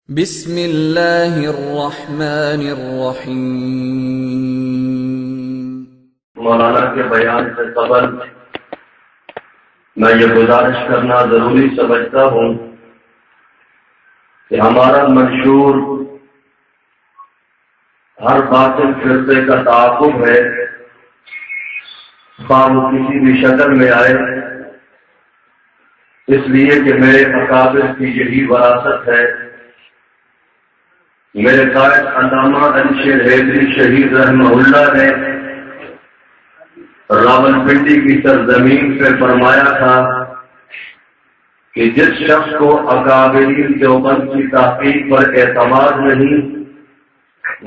بسم اللہ الرحمن الرحیم۔ مولانا کے بیان سے قبل میں یہ گزارش کرنا ضروری سمجھتا ہوں کہ ہمارا منشور ہر باطل فرقے کا تعاقب ہے، خواہ وہ کسی بھی شکل میں آئے، اس لیے کہ میرے اکابر کی یہی وراثت ہے۔ میرے قائد علامہ علی شیر حیدری شہید رحمہ اللہ نے راولپنڈی کی سرزمین پہ فرمایا تھا کہ جس شخص کو اکابرین دیوبند کی تحقیق پر اعتماد نہیں،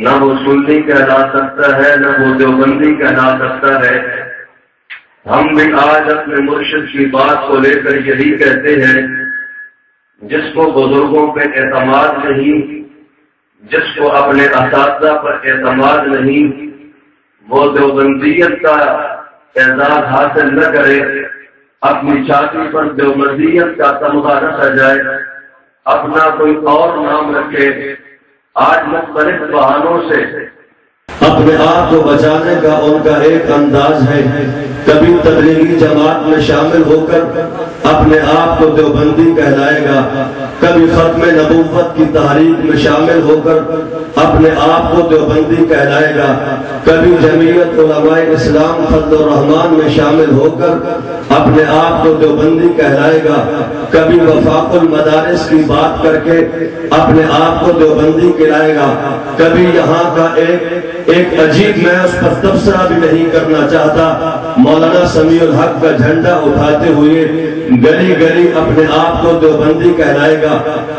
نہ وہ سنی کہلا سکتا ہے نہ وہ دیوبندی کہلا سکتا ہے۔ ہم بھی آج اپنے مرشد کی بات کو لے کر یہی کہتے ہیں، جس کو بزرگوں پہ اعتماد نہیں، جس کو اپنے اساتذہ پر اعتماد نہیں، وہ دیوبندیت کا اعزاز حاصل نہ کرے، اپنی چھاتی پر دیوبندیت کا تمغہ نہ سجائے، اپنا کوئی اور نام رکھے۔ آج مختلف بہانوں سے اپنے آپ کو بچانے کا ان کا ایک انداز ہے، کبھی تبلیغی جماعت میں شامل ہو کر اپنے آپ کو دیوبندی کہلائے گا، کبھی ختم نبوت کی تحریک میں شامل ہو کر اپنے آپ کو دیوبندی کہلائے گا، کبھی جمعیت علماء اسلام فضل الرحمان میں شامل ہو کر اپنے آپ کو دیوبندی کہلائے گا، کبھی وفاق المدارس کی بات کر کے اپنے آپ کو دیوبندی کہلائے گا، کبھی یہاں کا ایک عجیب، میں اس پر تبصرہ بھی نہیں کرنا چاہتا، مولانا سمیع الحق کا جھنڈا اٹھاتے ہوئے گلی گلی اپنے آپ کو دیوبندی کہلائے گا۔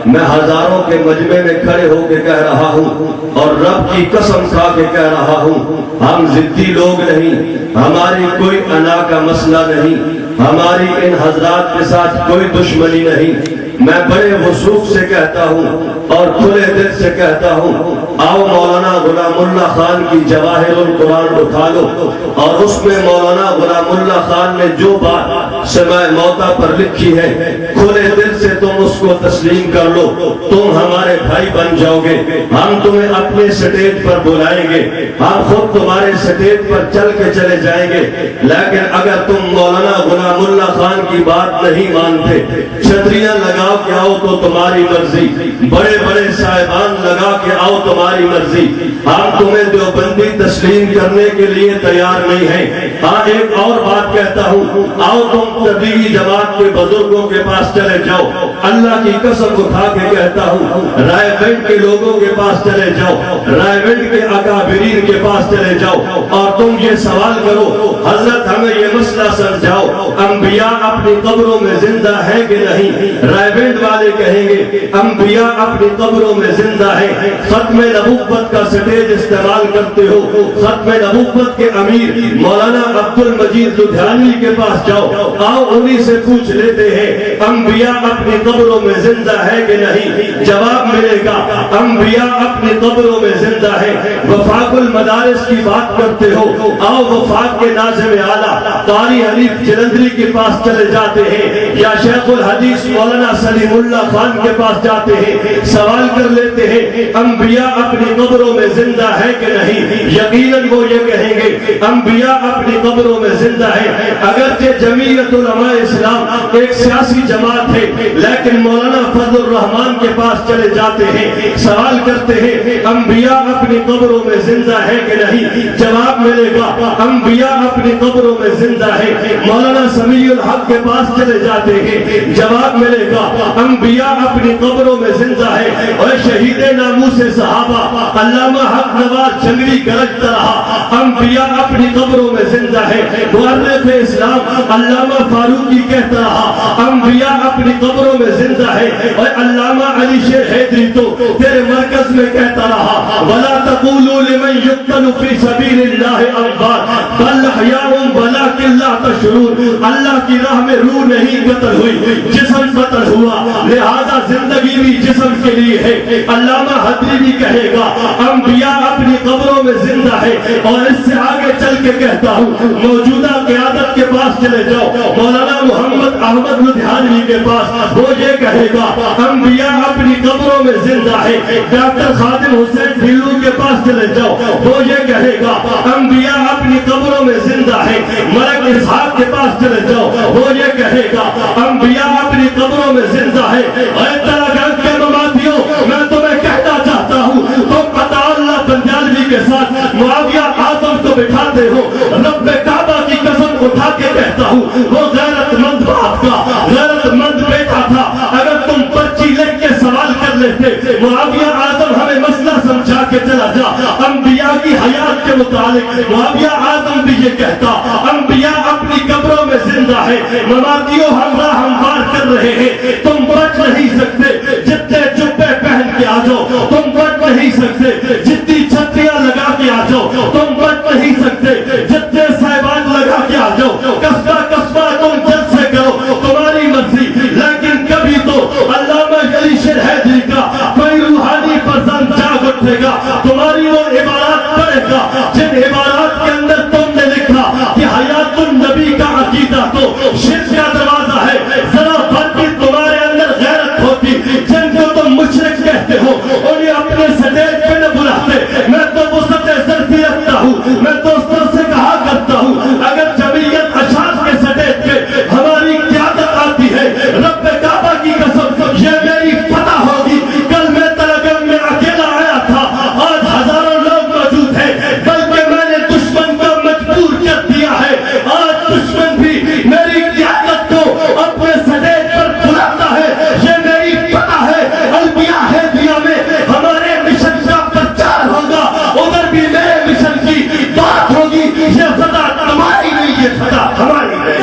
میں ہزاروں کے مجمع میں کھڑے ہو کے کہہ رہا ہوں اور رب کی قسم کھا کے کہہ رہا ہوں، ہم ضدی لوگ نہیں، ہماری کوئی انا کا مسئلہ نہیں، ہماری ان حضرات کے ساتھ کوئی دشمنی نہیں۔ میں بڑے وثوق سے کہتا ہوں اور کھلے دل سے کہتا ہوں، آؤ مولانا غلام اللہ خان کی جواہر القرآن اٹھا لو اور اس میں مولانا غلام اللہ خان نے جو بات سماع موتا پر لکھی ہے، کھلے دل سے تم اس کو تسلیم کر لو، تم ہمارے بھائی بن جاؤ گے، ہم تمہیں اپنے سٹیج پر بلائیں گے، ہم خود تمہارے سٹیج پر چل کے چلے جائیں گے۔ لیکن اگر تم مولانا غلام اللہ خان کی بات نہیں مانتے، چھتریاں لگا کے آؤ تو تمہاری مرضی، بڑے بڑے صاحبان لگا کے آؤ تمہاری مرضی، ہم تمہیں دیوبندی تسلیم کرنے کے لیے تیار نہیں ہیں۔ ہاں ایک اور بات کہتا ہوں، آؤ تم تبلیغی جماعت کے بزرگوں کے پاس چلے جاؤ، اللہ کی قسم اٹھا کے کہتا ہوں، رائے گنج کے لوگوں کے پاس چلے جاؤ، رائے گنج کے اکابرین کے پاس چلے جاؤ اور تم یہ سوال کرو، حضرت ہمیں یہ مسئلہ سمجھاؤ، انبیاء اپنی قبروں میں زندہ ہے کہ نہیں؟ رائے گنج والے کہیں گے انبیاء اپنی قبروں میں زندہ ہے۔ ختم نبوت کا سٹیج استعمال کرتے ہو، ختم نبوت کے امیر مولانا عبد المجید لدھیانوی کے پاس جاؤ، آؤ انہی سے پوچھ لیتے ہیں انبیاء اپنی قبروں میں زندہ ہے کہ نہیں؟ جواب ملے گا انبیاء اپنی قبروں میں زندہ ہے۔ وفاق المدارس کی بات کرتے ہو، آؤ وفاق کے ناظم اعلیٰ قاری حنیف جلندری کے پاس چلے جاتے ہیں، یا شیخ الحدیث مولانا سلیم اللہ خان کے پاس جاتے ہیں، سوال کر لیتے ہیں انبیاء اپنی قبروں میں زندہ ہے کہ نہیں؟ یقیناً وہ یہ کہیں گے انبیاء اپنی قبروں میں زندہ ہے۔ اگرچہ جمعیت علماء اسلام ایک سیاسی جماعت ہے، لیکن مولانا فضل الرحمان کے پاس چلے جاتے ہیں، سوال کرتے ہیں انبیاء اپنی قبروں میں زندہ ہے کہ نہیں؟ جواب ملے گا انبیاء اپنی قبروں میں زندہ ہے۔ مولانا سمیع الحق کے پاس چلے جاتے ہیں، جواب ملے گا انبیاء اپنی قبروں میں زندہ ہے۔ اور شہید ناموس صحابہ علامہ حق نواز جنگلی گرجتا رہا، انبیاء اپنی قبروں میں زندہ ہے۔ مورخ اسلام علامہ فاروقی کہتا رہا انبیاء اپنی قبروں میں زندہ ہے۔ اور علامہ علی شیر حیدری تو تیرے مرکز میں کہتا رہا وَلَا تَقُولُوا لِمَنْ يُقْتَلُ فِي سَبِيلِ اللَّهِ أَمْوَاتٌ بَلْ أَحْيَاءٌ وَلَٰكِن لَّا تَشْعُرُونَ۔ اللہ کی راہ میں روح نہیں قتل ہوئی، جسم قتل ہوا، لہذا زندگی بھی جسم کے لیے ہے۔ علامہ حضری بھی کہے گا انبیاء اپنی قبروں میں زندہ ہے. اور اس سے آگے چل کے کہتا ہوں, موجودہ قیادت کے پاس چلے جاؤ, مولانا محمد احمد لدھیانوی کے پاس, وہ یہ کہے گا انبیاء اپنی قبروں میں زندہ ہے. ڈاکٹر خادم حسین ڈھیلو کے پاس چلے جاؤ, وہ یہ کہے گا انبیاء اپنی قبروں میں زندہ ہے. ملک اسحاق کے پاس چلے جاؤ, وہ یہ کہے گا انبیاء اپنی قبروں میں زندہ ہے. اے تراگنج کے مماتیوں, میں تمہیں کہنا چاہتا ہوں, تم عطا اللہ بنجالوی کے ساتھ معاویہ اعظم کو بٹھاتے ہو. رب کعبہ کی قسم اٹھا کے کہتا ہوں, وہ غیرت مند باپ کا غیرت مند بیٹا تھا. اگر تم پرچی لکھ کے سوال کر لیتے, معاویہ اعظم ہمیں مسئلہ سمجھا کے چلا جا. انبیاء کی حیات کے متعلق معاویہ اعظم بھی یہ کہتا انبیاء اپنی قبروں میں زندہ ہے. مماتیوں ہمراہ ہموار کر رہے ہیں, تم بچ نہیں سکتے. جتنے جبے پہن کے آ جاؤ, تم بچ نہیں سکتے. جتنی چھتریاں لگا کے آ جاؤ, تم بچ نہیں سکتے. جتنے صاحبان لگا کے آ جاؤ, قصبہ قصبہ تم جلد سے کرو, تمہاری مرضی. لیکن کبھی تو علامہ علی شیر حیدری کا کوئی روحانی فرزند جاگ اٹھے گا, تمہاری وہ عبارات پڑھے گا جن عبارات کے اندر تم نے لکھا کہ حیات النبی کا عقیدہ تو شرک کا دروازہ ہے. ذرا بھر بھی تمہارے اندر غیرت ہوتی. جن کو تم مشرک کہتے ہو انہیں اپنے سٹیج پہ نہ بلاتے. میں تو وسط سلفی رکھتا ہوں, میں دوستوں سے کہا کرتا ہوں, اگر جمعیت اشاعت کے سٹیج پہ ہماری قیادت آتی ہے, رب کعبہ کی قسم یہ میری فتح ہوگی. کل میں تلگم میں اکیلا آیا تھا, آج ہزاروں لوگ موجود ہیں, بلکہ میں نے دشمن کو مجبور کر دیا ہے. آج دشمن بھی میری قیادت کو اپنے سٹیج پر بلاتا ہے. یہ میری فتح ہے. البیہ ہے دنیا میں ہمارے مشن کا پرچار ہوگا, ادھر بھی میرے مشن کی بات ہوگی. یہ فتح تمہاری نہیں, یہ فتح ہماری ہے.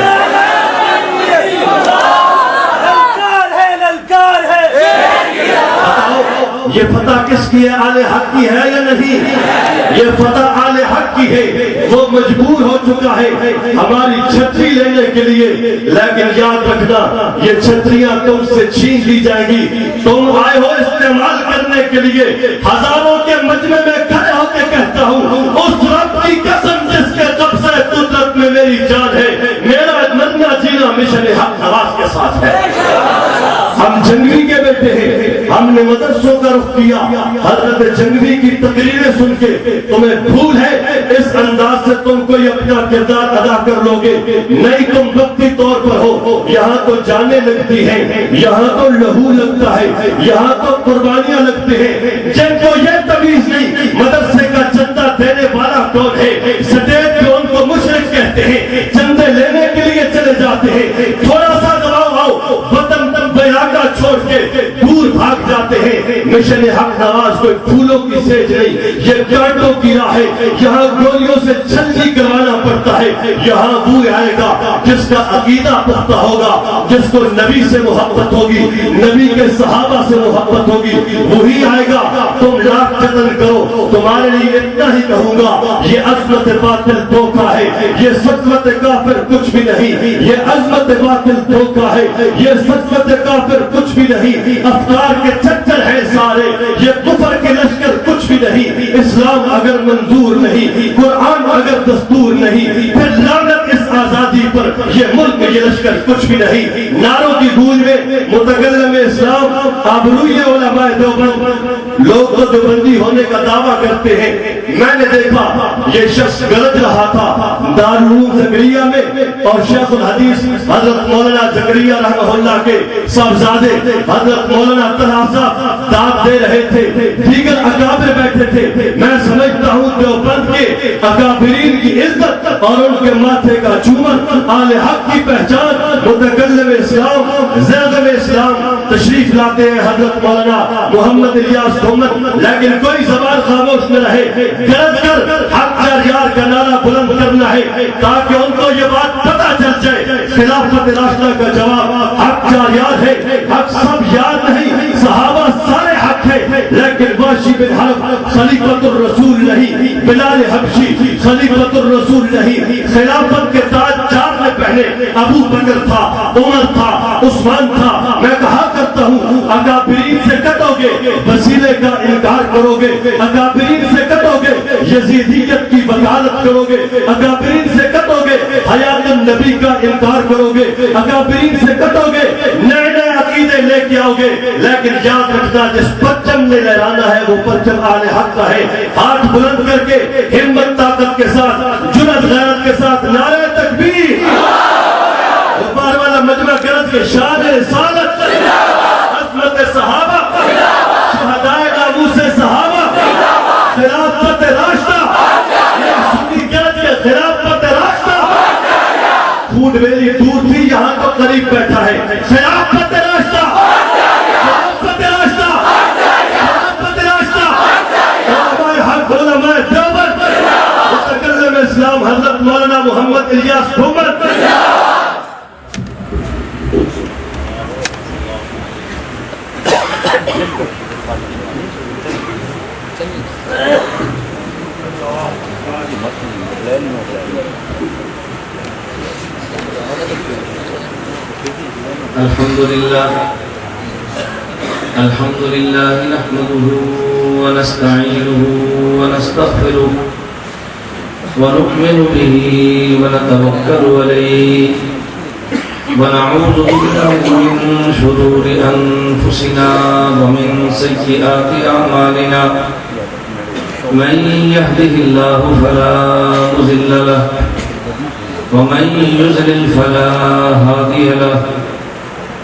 یہ فتح کس کی ہے؟ آل حق کی ہے یا نہیں؟ یہ فتح آل حق کی ہے. وہ مجبور ہو چکا ہے ہماری چھتری لینے کے لیے, لیکن یاد رکھنا یہ چھتریاں تم سے چھین لی جائیں گی. تم آئے ہو استعمال کرنے کے لیے. ہزاروں کے مجمع میں کھڑے ہو کے کہتا ہوں, اس رب کی قسم جس کے قبضہ قدرت میں میری جان ہے, میرا مرنا جینا مشن حق نواز کے ساتھ ہے. ہم جنگی کے بیٹے ہیں, ہم نے مدرسوں کا رخ کیا. حضرت جنگی کی تقریریں سن کے تمہیں بھول ہے, اس انداز سے تم کوئی اپنا کردار ادا کر لو گے نہیں. تم وقتی طور پر ہو, یہاں تو جانیں لگتی ہیں, یہاں تو لہو لگتا ہے, یہاں تو قربانیاں لگتے ہیں. جن کو یہ تمیز نہیں مدرسے کا چندہ دینے والا کون ہے, سٹیج پہ ان کو مشرک کہتے ہیں, چندے لینے کے لیے چلے جاتے ہیں. تھوڑا سا دباؤ آؤ, وطن علاقہ چھوڑ کے دور بھاگ جاتے ہیں. مشن حق نواز کوئی پھولوں کی سیج نہیں, یہ کانٹوں کی راہ ہے. یہاں گولیوں سے چھلنی کروانا پڑتا ہے. یہاں وہ آئے گا جس کا عقیدہ پختہ ہوگا, جس کو نبی سے محبت ہوگی, نبی کے صحابہ سے محبت ہوگی, وہی آئے گا. تم لاکھ جتن کرو, تمہارے لیے اتنا ہی کہوں گا, یہ عظمت باطل دھوکہ ہے, یہ سچمت کافر کچھ بھی نہیں. یہ عظمت باطل دھوکہ ہے, یہ سچمت کافر کچھ بھی نہیں. افکار کے چکر ہیں سارے, یہ کفر کے لشکر کچھ بھی نہیں. اسلام اگر منظور نہیں, قرآن اگر دستور نہیں, پھر لعنت اس آزادی پر, یہ ملک یہ لشکر کچھ بھی نہیں. نعروں کی گونج میں متکلم اسلام, آبروئے علماء دیوبند, لوگ تو دیوبندی ہونے کا دعویٰ کرتے ہیں. میں نے دیکھا یہ شخص غلط رہا تھا دارالعلوم زکریا میں, اور شیخ الحدیث حضرت مولانا زکریا رحمہ اللہ کے صاحبزادے حضرت مولانا طلحہ صاحب داد دے رہے تھے, دیگر اکابر بیٹھے تھے. میں سمجھتا ہوں دیوبند کے اکابرین کی عزت اور ان کے ماتھے کا چومن آل حق کی پہچان. متکلم اسلام, زیادہ اسلام تشریف لاتے ہیں حضرت مولانا محمد الیاس محمد, لیکن کوئی زبان خاموش نہ رہے. گرج کر حق یار کا نعرہ بلند کرنا ہے تاکہ ان کو یہ بات پتہ چل جائے, خلافت راشدہ کا جواب حق یاد ہے. حق سب یاد نہیں, صحابہ سارے حق ہے, لیکن واشی بن حرب خلیفۃ الرسول نہیں, بلال حبشی خلیفۃ الرسول نہیں. خلافت کے تاج چار نے پہنے, ابو بکر تھا, عمر تھا, عثمان تھا. میں کہا کرتا ہوں اکابرین سے کٹو گے, وسیلے کا انکار کرو گے, اکابرین سے کٹو گے, یزیدیت کی وکالت کرو گے، اکابرین سے کٹو گے، حیات النبی کا انکار کرو گے، اکابرین سے کٹو گے، نئے نئے عقیدے لے کے آؤ گے، لیکن یاد رکھنا جس پرچم نے لہرانا ہے وہ پرچم آل حق کا ہے۔ ہاتھ بلند کر کے ہمت طاقت کے ساتھ، جرأت غیرت کے ساتھ نعرہ تکبیر، اوپر والا مجمع گرج کے شان رسالت، عظمت صحابہ، شہدائے ناموس صحابہ، خلافت راشدہ، سنی گرج کے خلافت راشدہ، خون میری دور تھی یہاں تو قریب بیٹھا ہے، خلافت راشدہ، خلافت راشدہ، خلافت راشدہ، علماء حق، علماء دیوبند، متکلم اسلام حضرت مولانا محمد الیاس ٹھومر، الحمد لله نحمده ونستعينه ونستغفره ونؤمن به ونتوكل عليه ونعوذ بالله من شرور أنفسنا ومن سيئات أعمالنا من يهده الله فلا مضل له ومن يضلل فلا هادي له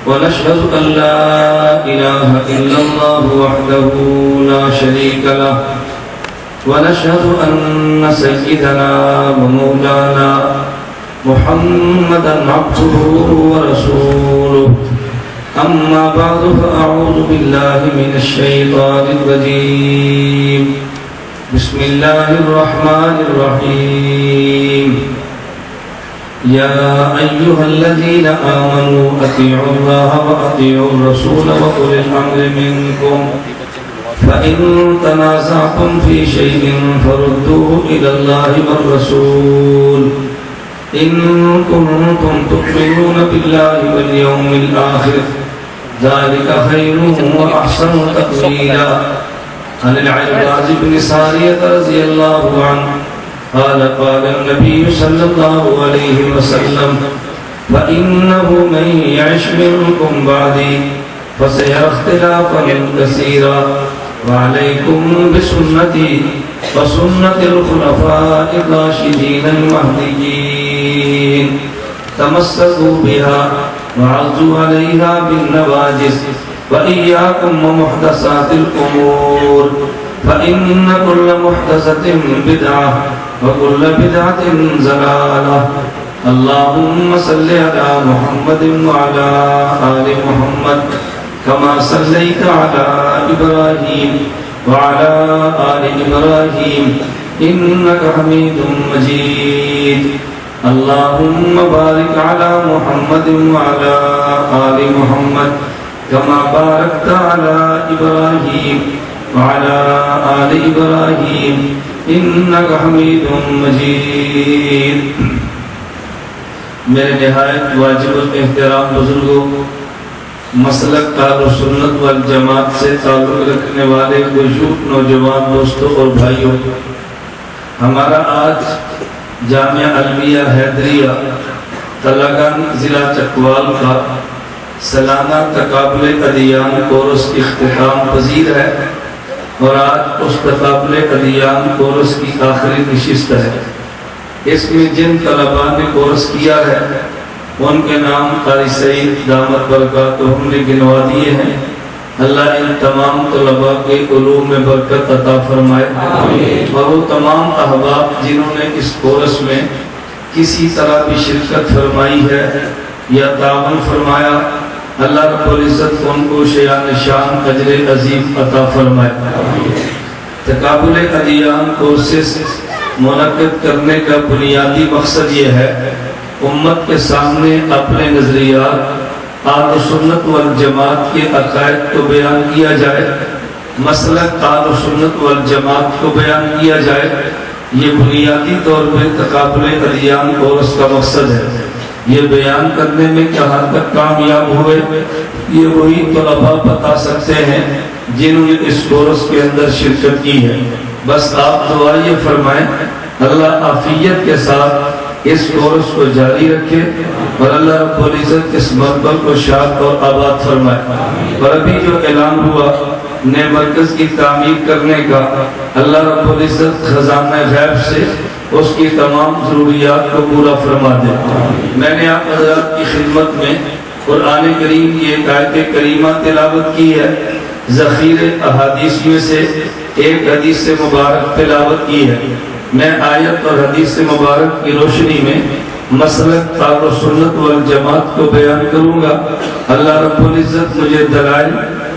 ونشهد أن لا إله إلا الله وحده لا شريك له ونشهد أن سيدنا ومولانا محمدا عبده ورسوله أما بعد فأعوذ بالله من الشيطان الرجيم بسم الله الرحمن الرحيم يا أيها الذين آمنوا أطيعوا الله وأطيعوا الرسول وأولي الأمر منكم فإن تنازعتم في شيء فردوه إلى الله والرسول إن كنتم تؤمنون بالله واليوم الآخر ذلك خير وأحسن تأويلا عن العباس بن سارية رضي الله عنه قال قال النبي صلى الله عليه وسلم فإنه من يعش منكم بعدي فسيرى اختلافا كثيرا وعليكم بسنتي وسنة الخلفاء الراشدين المهديين تمسكوا بها وعضوا عليها بالنواجذ وإياكم ومحدثات الأمور فإن كل محدثة بدعة وكل بدعة ضلالة اللهم صل على محمد وعلى آل محمد كما صليت على إبراهيم وعلى آل إبراهيم إنك حميد مجيد اللهم بارك على محمد وعلى آل محمد كما باركت على إبراهيم وعلى آل إبراهيم إنك حميد مجيد میرے نہایت واجب الاحترام بزرگوں، مسلک اہل سنت والجماعت سے تعلق رکھنے والے بزرگ نوجوان دوستوں اور بھائیوں، ہمارا آج جامعہ المیہ حیدریہ تلاگان ضلع چکوال کا سالانہ تقابل ادیان کورس اختتام پذیر ہے، اور آج اس تقابل ادیان کورس کی آخری نشست ہے۔ اس میں جن طلباء نے کورس کیا ہے ان کے نام قاری سعید دامت برکاتہم نے گنوا دیے ہیں۔ اللہ ان تمام طلباء کے علوم میں برکت عطا فرمائے، اور وہ تمام احباب جنہوں نے اس کورس میں کسی طرح بھی شرکت فرمائی ہے یا تعاون فرمایا، اللہ رب العزت ان کو شیان شان اجر عظیم عطا فرمائے۔ تقابل ادیان کورسز منعقد کرنے کا بنیادی مقصد یہ ہے امت کے سامنے اپنے نظریات اہل سنت والجماعت کے عقائد کو بیان کیا جائے، مسلک اہل سنت والجماعت کو بیان کیا جائے۔ یہ بنیادی طور پہ تقابل ادیان کورس کا مقصد ہے۔ یہ بیان کرنے میں کیا حد تک کامیاب ہوئے یہ وہی طلباء بتا سکتے ہیں جنہوں نے اس کورس کے اندر شرکت کی ہے۔ بس آپ دعا یہ فرمائیں اللہ عافیت کے ساتھ اس کورس کو جاری رکھے اور اللہ رب العزت اس مرکز کو شاد اور آباد فرمائے۔ اور ابھی جو اعلان ہوا نئے مرکز کی تعمیر کرنے کا، اللہ رب العزت خزانہ غیب سے اس کی تمام ضروریات کو پورا فرما دے۔ میں نے آپ حضرات کی خدمت میں قرآن کریم کی ایک آیت کریمہ تلاوت کی ہے، ذخیرے احادیث میں سے ایک حدیث سے مبارک تلاوت کی ہے۔ میں آیت اور حدیث مبارک کی روشنی میں مسلک اہل سنت والجماعت کو بیان کروں گا۔ اللہ رب العزت مجھے دلائل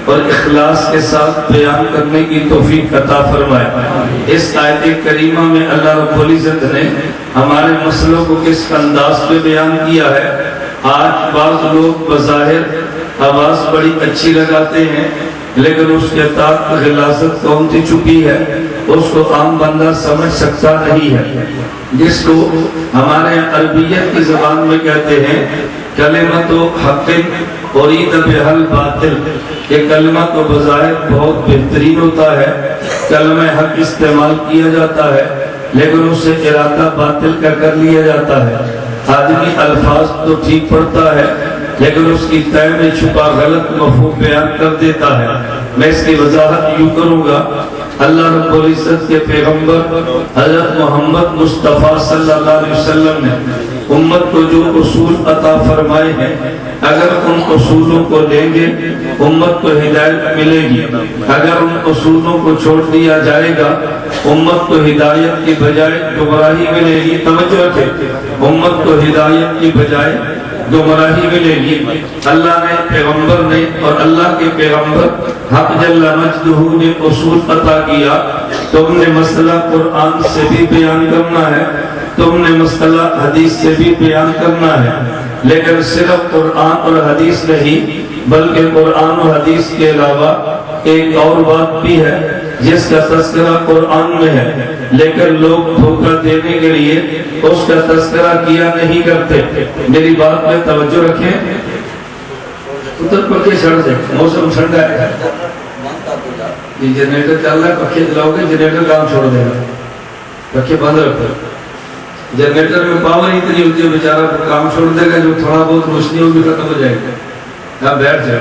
اور اخلاص کے ساتھ بیان کرنے کی توفیق عطا فرمائے۔ اس آیت کریمہ میں اللہ رب العزت نے ہمارے مسئلوں کو کس انداز پہ بیان کیا ہے۔ آج بعض لوگ بظاہر آواز بڑی اچھی لگاتے ہیں، لیکن اس کے تحت غلاظت کون سی چھپی ہے اس کو عام بندہ سمجھ سکتا نہیں ہے، جس کو ہمارے عربیت کی زبان میں کہتے ہیں کلمۃ حق ارید بہا الباطل۔ یہ کلمہ تو بظاہر بہت بہترین ہوتا ہے، کلمہ حق استعمال کیا جاتا ہے، لیکن اس سے ارادہ باطل کا کر لیا جاتا ہے۔ آدمی الفاظ تو ٹھیک پڑھتا ہے، لیکن اس کی تہ میں چھپا غلط مفہوم بیان کر دیتا ہے۔ میں اس کی وضاحت یوں کروں گا۔ اللہ رب العزت کے پیغمبر حضرت محمد مصطفیٰ صلی اللہ علیہ وسلم نے امت کو جو اصول عطا فرمائے ہیں، اگر ان اصولوں کو لیں گے امت کو ہدایت ملے گی۔ اگر ان اصولوں کو چھوڑ دیا جائے گا امت کو ہدایت کی بجائے گمراہی ملے گی۔ توجہ رکھیں، امت کو ہدایت کی بجائے گمراہی ملے گی۔ اللہ نے پیغمبر نے اور اللہ کے پیغمبر حق جل مجدہ نے اصول عطا کیا۔ تم نے مسئلہ قرآن سے بھی بیان کرنا ہے، تم نے مسئلہ حدیث سے بھی بیان کرنا ہے، لیکن صرف قرآن اور حدیث نہیں بلکہ قرآن و حدیث کے علاوہ ایک اور بات بھی ہے جس کا تذکرہ قرآن میں ہے، لیکن لوگ دھوکہ دینے کے لیے اس کا تذکرہ کیا نہیں کرتے۔ میری بات میں توجہ رکھیں، ادھر پکے چھڑ دیں، موسم ٹھنڈا ہے، یہ جنریٹر چل رہا ہے، پکے چلاؤ گے جنریٹر کام چھوڑ دے گا، پکے بند رکھو۔ جنریٹر میں پاور اتنی ہوتی ہے بیچارہ کام چھوڑ دے گا، جو تھوڑا بہت روشنی ہوگی ختم ہو جائے گا۔ آپ بیٹھ جائیں،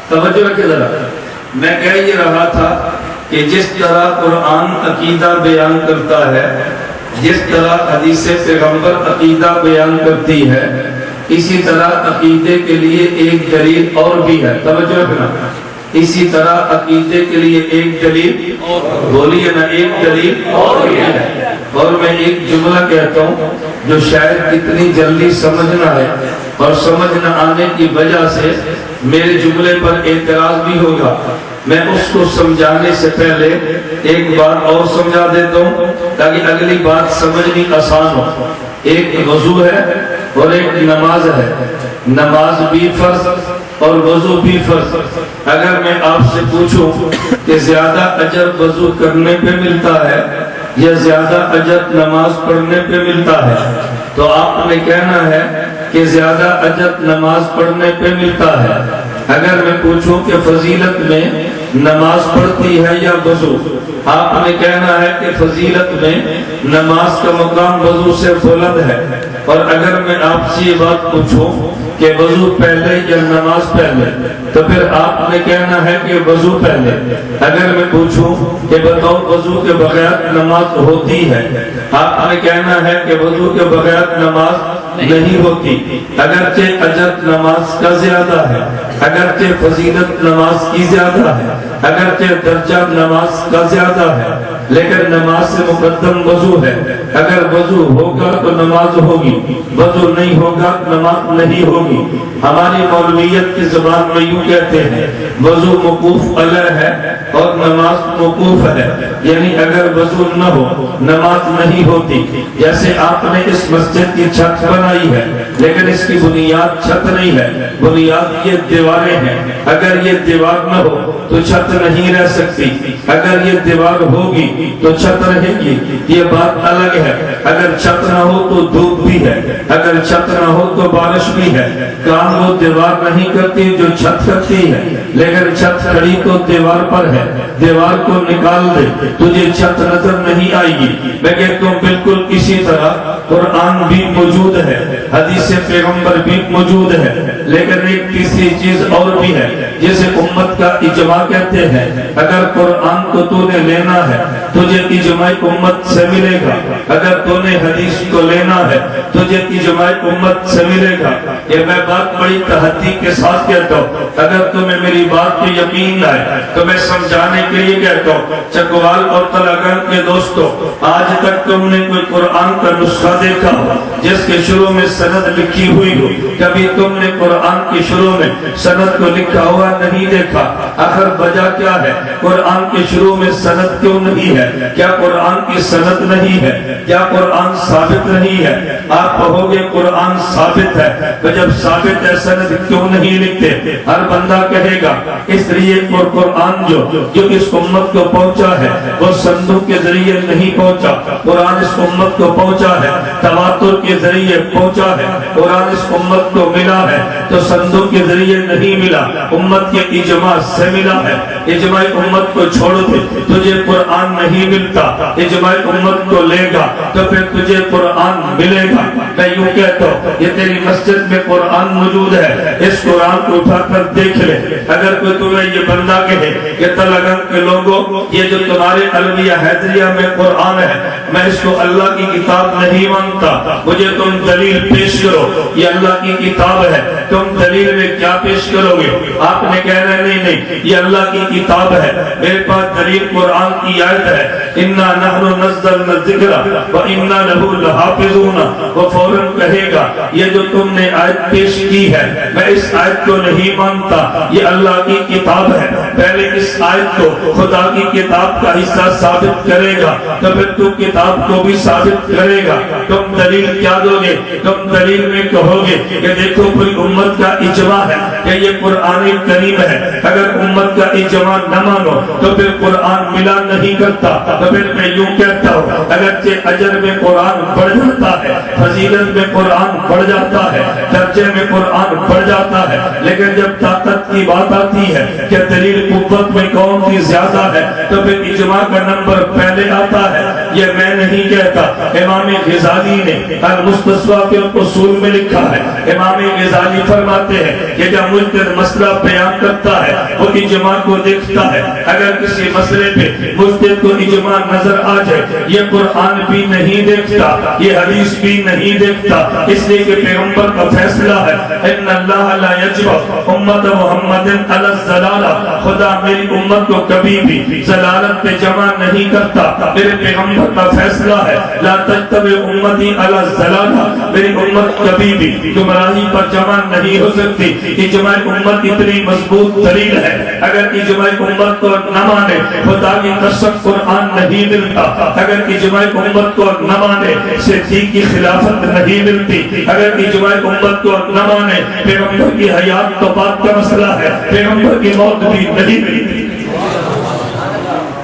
توجہ رکھے ذرا۔ میں کہہ یہ رہا تھا کہ جس طرح قرآن عقیدہ بیان کرتا ہے، جس طرح حدیث پیغمبر عقیدہ بیان کرتی ہے، اسی طرح عقیدے کے لیے ایک دلیل اور بھی ہے۔ توجہ رکھنا، اسی طرح عقیدے کے لیے ایک دلیل، بولیے نا، ایک دلیل اور بھی ہے۔ اور میں ایک جملہ کہتا ہوں جو شاید اتنی جلدی سمجھنا ہے اور سمجھ نہ آنے کی وجہ سے میرے جملے پر اعتراض بھی ہوگا۔ میں اس کو سمجھانے سے پہلے ایک بات اور سمجھا دیتا ہوں تاکہ اگلی بات سمجھنی آسان ہو۔ ایک وضو ہے اور ایک نماز ہے، نماز بھی فرض اور وضو بھی فرض۔ اگر میں آپ سے پوچھوں کہ زیادہ اجر وضو کرنے پہ ملتا ہے یا زیادہ اجر نماز پڑھنے پہ ملتا ہے، تو آپ نے کہنا ہے کہ زیادہ اجر نماز پڑھنے پہ ملتا ہے۔ اگر میں پوچھوں کہ فضیلت میں نماز پڑھتی ہے یا وضو، آپ نے کہنا ہے کہ فضیلت میں نماز کا مقام وضو سے بلند ہے۔ اور اگر میں آپ سے یہ بات پوچھوں کہ وضو پہلے یا نماز پہلے، تو پھر آپ نے کہنا ہے کہ وضو پہلے۔ اگر میں پوچھوں کہ بتاؤ وضو کے بغیر نماز ہوتی ہے، آپ نے کہنا ہے کہ وضو کے بغیر نماز نہیں ہوتی۔ اگرچہ اجر نماز کا زیادہ ہے، اگرچہ فضیلت نماز کی زیادہ ہے، اگرچہ درجہ نماز کا زیادہ ہے، لیکن نماز سے مقدم وضو ہے۔ اگر وضو ہوگا تو نماز ہوگی، وضو نہیں ہوگا نماز نہیں ہوگی۔ ہماری مولویت کی زبان میں یوں کہتے ہیں وضو موقوف علیہ ہے اور نماز موقوف ہے، یعنی اگر وضو نہ ہو نماز نہیں ہوتی۔ جیسے آپ نے اس مسجد کی چھت بنائی ہے لیکن اس کی بنیاد چھت نہیں ہے، بنیاد یہ دیواریں ہیں۔ اگر یہ دیوار نہ ہو تو چھت نہیں رہ سکتی، اگر یہ دیوار ہوگی تو چھت رہے گی، یہ بات الگ ہے۔ اگر چھت نہ ہو تو دھوپ بھی ہے، اگر چھت نہ ہو تو بارش بھی ہے۔ کام وہ دیوار نہیں کرتی جو چھت کرتی ہے، لیکن چھت کھڑی تو دیوار پر ہے، دیوار کو نکال دے تجھے چھت نظر نہیں آئے گی۔ میں کہتا ہوں بالکل اسی طرح قرآن بھی موجود ہے، حدیث پیغمبر بھی موجود ہے، لیکن ایک تیسری چیز اور بھی ہے جسے امت کا اجماع کہتے ہیں۔ اگر قرآن کو تو نے لینا ہے تجھے اجماع امت سے ملے گا، اگر تو نے حدیث کو لینا ہے تجھے اجماع امت سے ملے گا۔ یہ میں بات بڑی تحدی کے ساتھ کہتا ہوں، اگر تمہیں میری بات پہ یقین نہ ہے تو میں سمجھانے کے لیے کہتا ہوں۔ چکوال اور تلاگن کے دوستو، آج تک تم نے کوئی قرآن کا نسخہ دیکھا ہو جس کے شروع میں سند لکھی ہوئی ہو؟ کبھی تم نے قرآن کے شروع میں سند کو لکھا ہوا نہیں دیکھا؟ آخر وجہ کیا ہے؟ قرآن کے شروع میں سند کیوں نہیں ہے؟ کیا قرآن کی سند نہیں ہے؟ کیا قرآن ثابت نہیں ہے؟ آپ کہو گے قرآن ثابت ہے، تو جب ثابت ہے سند کیوں نہیں لکھتے؟ ہر بندہ کہے گا اس لیے قرآن جو اس امت کو پہنچا ہے وہ سندوں کے ذریعے نہیں پہنچا، قرآن اس امت کو پہنچا ہے تواتر کے ذریعے پہنچا ہے، قرآن اس امت کو ملا ہے تو سندوں کے ذریعے نہیں ملا، امت کے اجماع سے ملا ہے۔ اجماع امت کو چھوڑ دے تجھے قرآن نہیں ملتا، اجماع امت کو لے گا تو پھر تجھے قرآن ملے گا۔ میں یوں کہتا ہوں یہ تیری مسجد میں قرآن موجود ہے، اس قرآن کو اٹھا کر دیکھ لے۔ اگر کوئی تمہیں یہ بندہ کہے کہ تلگن کے لوگوں یہ جو تمہارے الویہ حیدریہ میں قرآن ہے میں اس کو اللہ کی کتاب نہیں مانتا، مجھے تم دلیل پیش کرو، یہ اللہ کی کتاب ہے، تم دلیل میں کیا پیش کرو گے؟ آپ نے کہنا نہیں یہ اللہ کی کتاب ہے، میرے پاس دلیل قرآن کی آیت ہے، اِنَّا نَحْنُ نَزَّلْنَا الذِّكْرَ وَإِنَّا لَهُ لَحَافِظُونَ۔ وہ فوراً کہے گا یہ جو تم نے آیت پیش کی ہے میں اس آیت کو نہیں مانتا، یہ اللہ کی کتاب ہے۔ پہلے اس آیت کو خدا کی کتاب کا حصہ ثابت کرے گا تو پھر تو کتاب کو بھی ثابت کرے گا۔ تم دلیل کیا دو گے؟ تم دلیل میں کہو گے کہ دیکھو پوری امت کا اجماع ہے کہ یہ قرآن کریم ہے، اگر امت کا اجماع نہ مانو تو پھر قرآن ملا نہیں کرتا۔ تو پھر میں یوں کہتا ہوں اگرچہ اجر میں قرآن بڑھ جاتا ہے، فضیلت میں قرآن بڑھ جاتا ہے، درجے میں قرآن بڑھ جاتا ہے، لیکن جب طاقت کی بات آتی ہے کہ دلیل قوت میں کون سی زیادہ ہے تو پھر اجماع کا نمبر پہلے آتا ہے۔ یہ میں نہیں کہتا، امام غزالی نے المستصفیٰ فی الاصول میں لکھا ہے۔ امام غزالی فرماتے ہیں کہ جب مجتہد مسئلہ بیان کرتا ہے وہ اجماع کو دیکھتا ہے، اگر کسی مسئلے پہ مجتہد کو اجماع نظر آ جائے یہ قرآن بھی نہیں دیکھتا، یہ حدیث بھی نہیں دیکھتا، اس لیے کہ پیغمبر کا فیصلہ ہے ان اللہ لا یجمع امت محمد علی الضلالہ، خدا میری امت کو کبھی بھی ضلالت پہ جمع نہیں کرتا۔ میرے پیغمبر کا فیصلہ ہے لا تجتمع امتی علی الضلالہ، میری امت کبھی بھی گمراہی پر جمع نہیں ہو سکتی۔ اجماع امت اتنی مضبوط دلیل ہے، اگر اجماع امت کو نہ مانے خدا کی قسم قرآن نہیں ملتا، اگر اجماع امت کو نہ مانے صدیق کی خلافت نہیں ملتی، اگر اجماع امت کو نہ مانے پیغمبر کی حیات تو بات کا مسئلہ ہے، پیغمبر کی موت بھی نہیں ملتی۔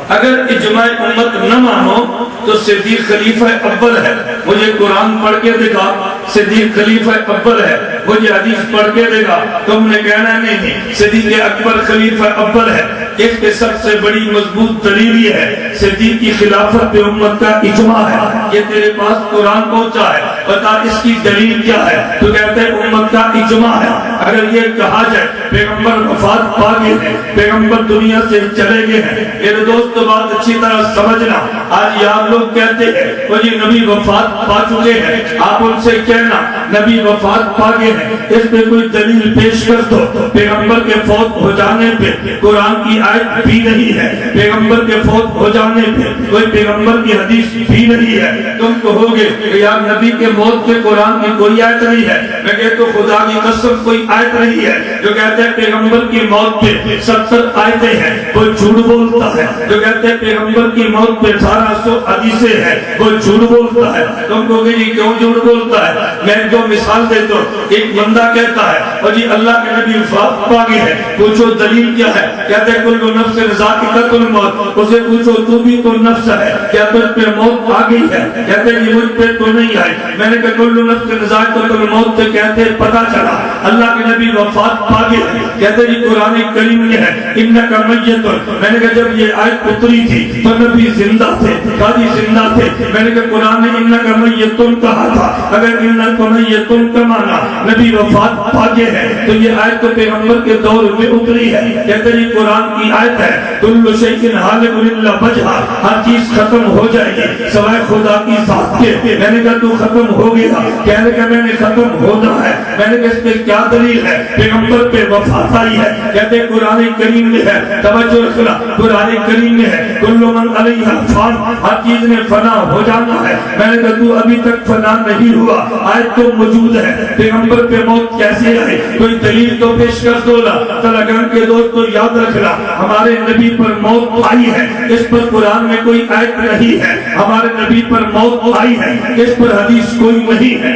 اگر اجماع امت نہ مانو تو صدیق خلیفہ اول ہے، مجھے قرآن پڑھ کے دکھا صدیق خلیفہ اول ہے، مجھے حدیث پڑھ کے دکھا، تم نے کہنا نہیں صدیق اکبر خلیفہ اول ہے۔ اس کے سب سے بڑی مضبوط دلیل یہ ہے صدیق کی خلافت پہ امت کا اجماع ہے، یہ تیرے پاس قرآن پہنچا ہے، بتا اس کی دلیل کیا ہے؟ تو کہتے ہیں امت کا اجماع ہے۔ اگر یہ کہا جائے پیغمبر وفات پا گئے ہیں، پیغمبر دنیا سے چلے گئے ہیں، میرے دوست بات اچھی طرح سمجھنا، آج یار لوگ کہتے ہیں وہ جی نبی وفات پا چکے ہیں، آپ ان سے کہنا نبی وفات پا گئے ہیں، اس پہ کوئی دلیل پیش کر دو۔ پیغمبر کے فوت ہو جانے پہ قرآن کی آیت بھی نہیں ہے، پیغمبر کے فوت ہو جانے پہ کوئی پیغمبر کی حدیث بھی نہیں ہے۔ تم کہو گے کہ یار نبی کے موت پہ قرآن کی کوئی آیت نہیں ہے، میں کہتا ہوں خدا کی قسم کوئی آیت نہیں ہے۔ جو کہتے ہیں پیغمبر کی موت پہ 70 آیتیں ہیں وہ جھوٹ بولتا ہے، جو کہتے ہیں پیغمبر کی موت پہ 1800 حدیثیں ہیں وہ جھوٹ بولتا ہے۔ تم کو کہ جی کیوں جھوٹ بولتا ہے؟ میں ان کو مثال دیتا ہوں. ایک بندہ کہتا ہے اور جی اللہ کے نبی وفات پا گئے ہیں. پوچھو دلیل کیا ہے؟ کہتے ہیں کل نفس ذائقۃ الموت. اسے پوچھو تو بھی تو نفس ہے، کیا تجھ پہ موت آ گئی ہے؟ کہتے ہیں جی مجھ پہ تو نہیں آئی. میں نے کہا کل نفس ذائقۃ الموت سے کہتے پتہ چلا اللہ کے نبی وفات پا گئے ہیں. کہتے ہیں جی قرآن کریم میں ہے انک میت. میں نے کہا جب یہ آیت اتری تھی تو نبی زندہ تھے، قاضی زندہ تھے. میں نے کہا قرآن نے انک میت کہا تھا، اگر انک میت کا معنی نبی وفات پا گئے ہیں تو یہ آیت تو پیغمبر کے دور میں اتری ہے. کہتے ہیں قرآن کی آیت ہے کل شیء ہالک الا وجہہ، ہر چیز ختم ہو جائے گی سوائے خدا کی ذات کے. میں نے کہا تو ختم ہو گیا؟ کہنے کہ میں نے ختم ہونا ہے. میں نے کہا اس پہ کیا دلیل ہے؟ پیغمبر پہ وفات آئی ہے. کہتے ہیں قرآن کریم میں ہے، توجہ رکھنا، قرآن کریم میں ہے کل من علیہا فان، ہر چیز نے فنا ہو جانا ہے. میں نے کہا تو ابھی تک فنا نہیں ہوا، آیت تو موجود ہے. پیغمبر پہ موت کیسے آئی؟ کوئی دلیل تو پیش کر دو نا. تلگن کے دوست تو یاد رکھنا ہمارے نبی پر موت آئی ہے، اس پر قرآن میں کوئی آیت نہیں ہے. ہمارے نبی پر موت آئی ہے، اس پر حدیث کوئی نہیں ہے.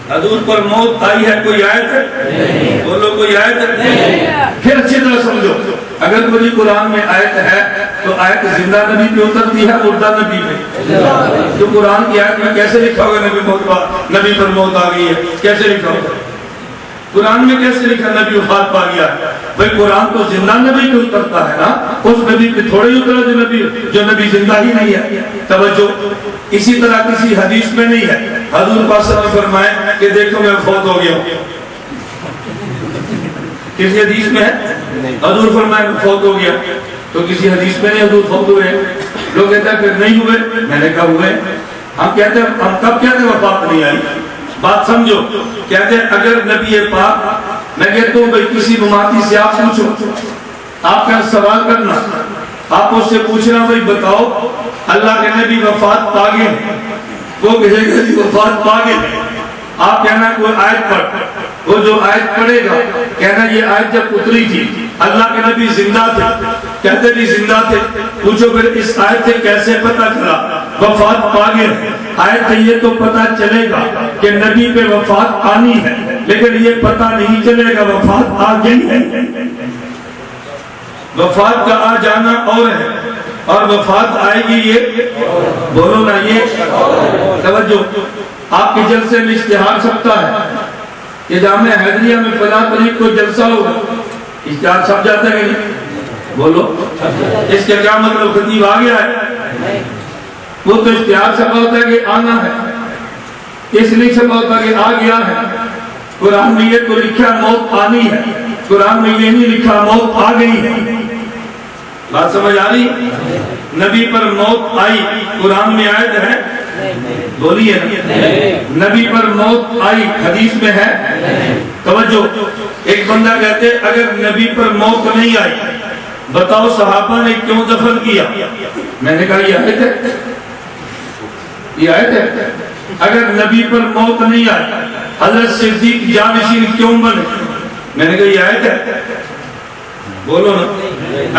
حضور پر موت آئی ہے، کوئی آیت ہے؟ بولو کوئی آیت ہے؟ پھر اچھی طرح سمجھو، اگر کوئی قرآن میں آیت ہے تو آیت زندہ نبی پہ اترتی ہے مردہ نبی پہ؟ تو قرآن کی آیت میں کیسے لکھا ہوگا نبی پر موت آ گئی ہے؟ کیسے لکھا ہوگا؟ قرآن میں کیسے لکھا نبی وفات پا گیا ہے؟ بھئی قرآن تو زندہ نبی پہ اترتا ہے نا، اس نبی پہ تھوڑے ہی اترا جو نبی زندہ ہی نہیں ہے. توجہ، اسی طرح کسی حدیث میں نہیں ہے حضور پاک صلی اللہ علیہ وسلم فرمائے کہ دیکھو میں فوت ہو گیا ہوں. کسی حدیث میں ہے حضور فرمائے میں فوت ہو گیا؟ تو کسی حدیث میں نہیں حضور فوت ہوئے. لوگ کہتے ہیں پھر نہیں ہوئے. میں نے کہا ہوئے. ہم کہتے ہیں، ہم کب کہتے ہیں وفات نہیں آئی؟ بات سمجھو. کہتے ہیں اگر نبی پاک، میں کہتا ہوں بھئی کسی مماتی سے آپ پوچھو، آپ کا سوال کرنا، آپ اس سے پوچھنا بھئی بتاؤ اللہ کے نبی وفات پا گئے؟ وہ کہے گا جی وفات پا گئے. آپ کہنا کوئی آیت پڑھ، وہ جو آیت پڑھے گا کہنا یہ آیت جب اتری تھی اللہ کے نبی زندہ تھے. کہتے بھی زندہ تھے. پوچھو پھر اس آیت سے کیسے پتہ چلا وفات پا گئے؟ آیت سے یہ تو پتہ چلے گا کہ نبی پہ وفات آنی ہے، لیکن یہ پتہ نہیں چلے گا وفات آ گئی ہے. وفات کا آ جانا اور ہے، اور وفات آئے گی یہ بولو نا. یہ توجہ، آپ کے جلسے میں اشتہار سکتا ہے کہ جامعہ حیدریہ میں فلاں طریق کو جلسہ ہوگا، اشتہار چھپ جاتا ہے کہ نہیں؟ بولو اس کا کیا مطلب خطیب آ گیا ہے؟ وہ تو اشتہار چھپا ہوتا ہے کہ آنا ہے، اس لیے چھپا ہوتا ہے کہ آ گیا ہے. قرآن میں یہ تو لکھا موت آنی ہے، قرآن میں یہ نہیں لکھا موت آ گئی ہے. بات سمجھ آ رہی؟ نبی پر موت آئی، قرآن میں آیت ہے؟ بولیے نبی پر موت آئی، حدیث میں ہے؟ توجہ، ایک بندہ کہتے اگر نبی پر موت نہیں آئی بتاؤ صحابہ نے کیوں دفن کیا؟ میں نے کہا یہ آیت ہے، یہ آیت ہے. اگر نبی پر موت نہیں آئی حضرت صدیق جانشین کیوں بنے؟ میں نے کہا یہ آیت ہے. بولو نا.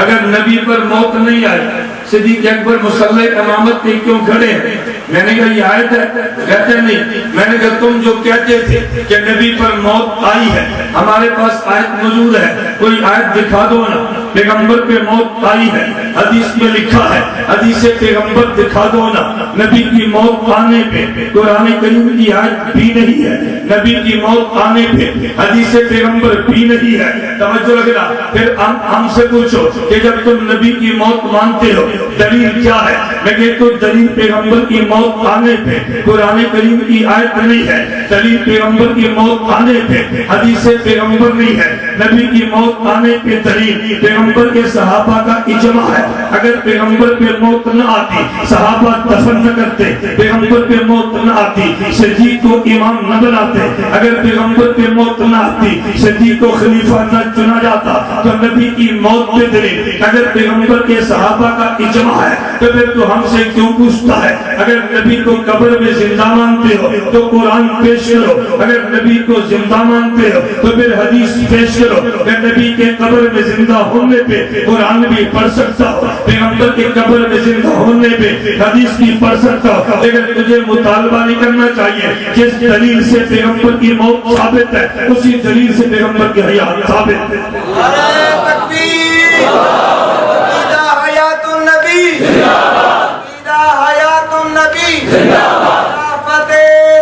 اگر نبی پر موت نہیں آئی صدیق اکبر مصلی امامت پہ کیوں کھڑے ہیں؟ میں نے کہا یہ آیت ہے. کہتے نہیں. میں نے کہا تم جو کہتے تھے کہ نبی پر موت آئی ہے، ہمارے پاس آیت موجود ہے، کوئی آیت دکھا دو نا. پیغمبر پہ موت آئی ہے، حدیث میں لکھا ہے، حدیث پیغمبر دکھا دو نا. نبی کی موت آنے پہ قرآن کریم کی آیت بھی نہیں ہے، نبی کی موت آنے پہ حدیث پیغمبر بھی نہیں ہے. توجہ رکھنا. پھر ہم سے پوچھو کہ جب تم نبی کی موت مانتے ہو دلیل کیا ہے؟ میں کہتا ہوں دلیل پیغمبر کی موت آنے پہ قرآن کریم کی آیت نہیں ہے، دلیل پیغمبر کی موت آنے پہ حدیث پیغمبر نہیں ہے. نبی کی موت آنے پہ دلیل پیغمبر کے صحابہ کا اجماع ہے. اگر پیغمبر پہ موت نہ آتی صحابہ دفن نہ کرتے، پیغمبر پہ موت نہ آتی صدیق کو امام نہ بناتے، اگر پیغمبر پہ موت نہ آتی صدیق کو خلیفہ نہ چنا جاتا. تو نبی کی موت پہ دلیل اگر پیغمبر کے صحابہ کا اجماع ہے تو پھر تو ہم سے کیوں پوچھتا ہے؟ اگر نبی کو قبر میں زندہ مانتے ہو تو قرآن پیش کرو، اگر نبی کو زندہ مانتے ہو تو پھر حدیث پیش کرو. اگر نبی کے قبر میں زندہ ہونے پہ قرآن بھی پڑھ سکتا ہو، پیغمبر کے قبر میں زندہ ہونے پہ حدیث بھی پڑھ سکتا ہوں، لیکن تجھے مطالبہ نہیں کرنا چاہیے جس دلیل سے پیغمبر کی موت ثابت ہے اسی دلیل سے پیغمبر کی حیات ثابت ہے۔ نعرہ تکبیر، عقیدہ حیات النبی، عقیدہ حیات النبی، خلافت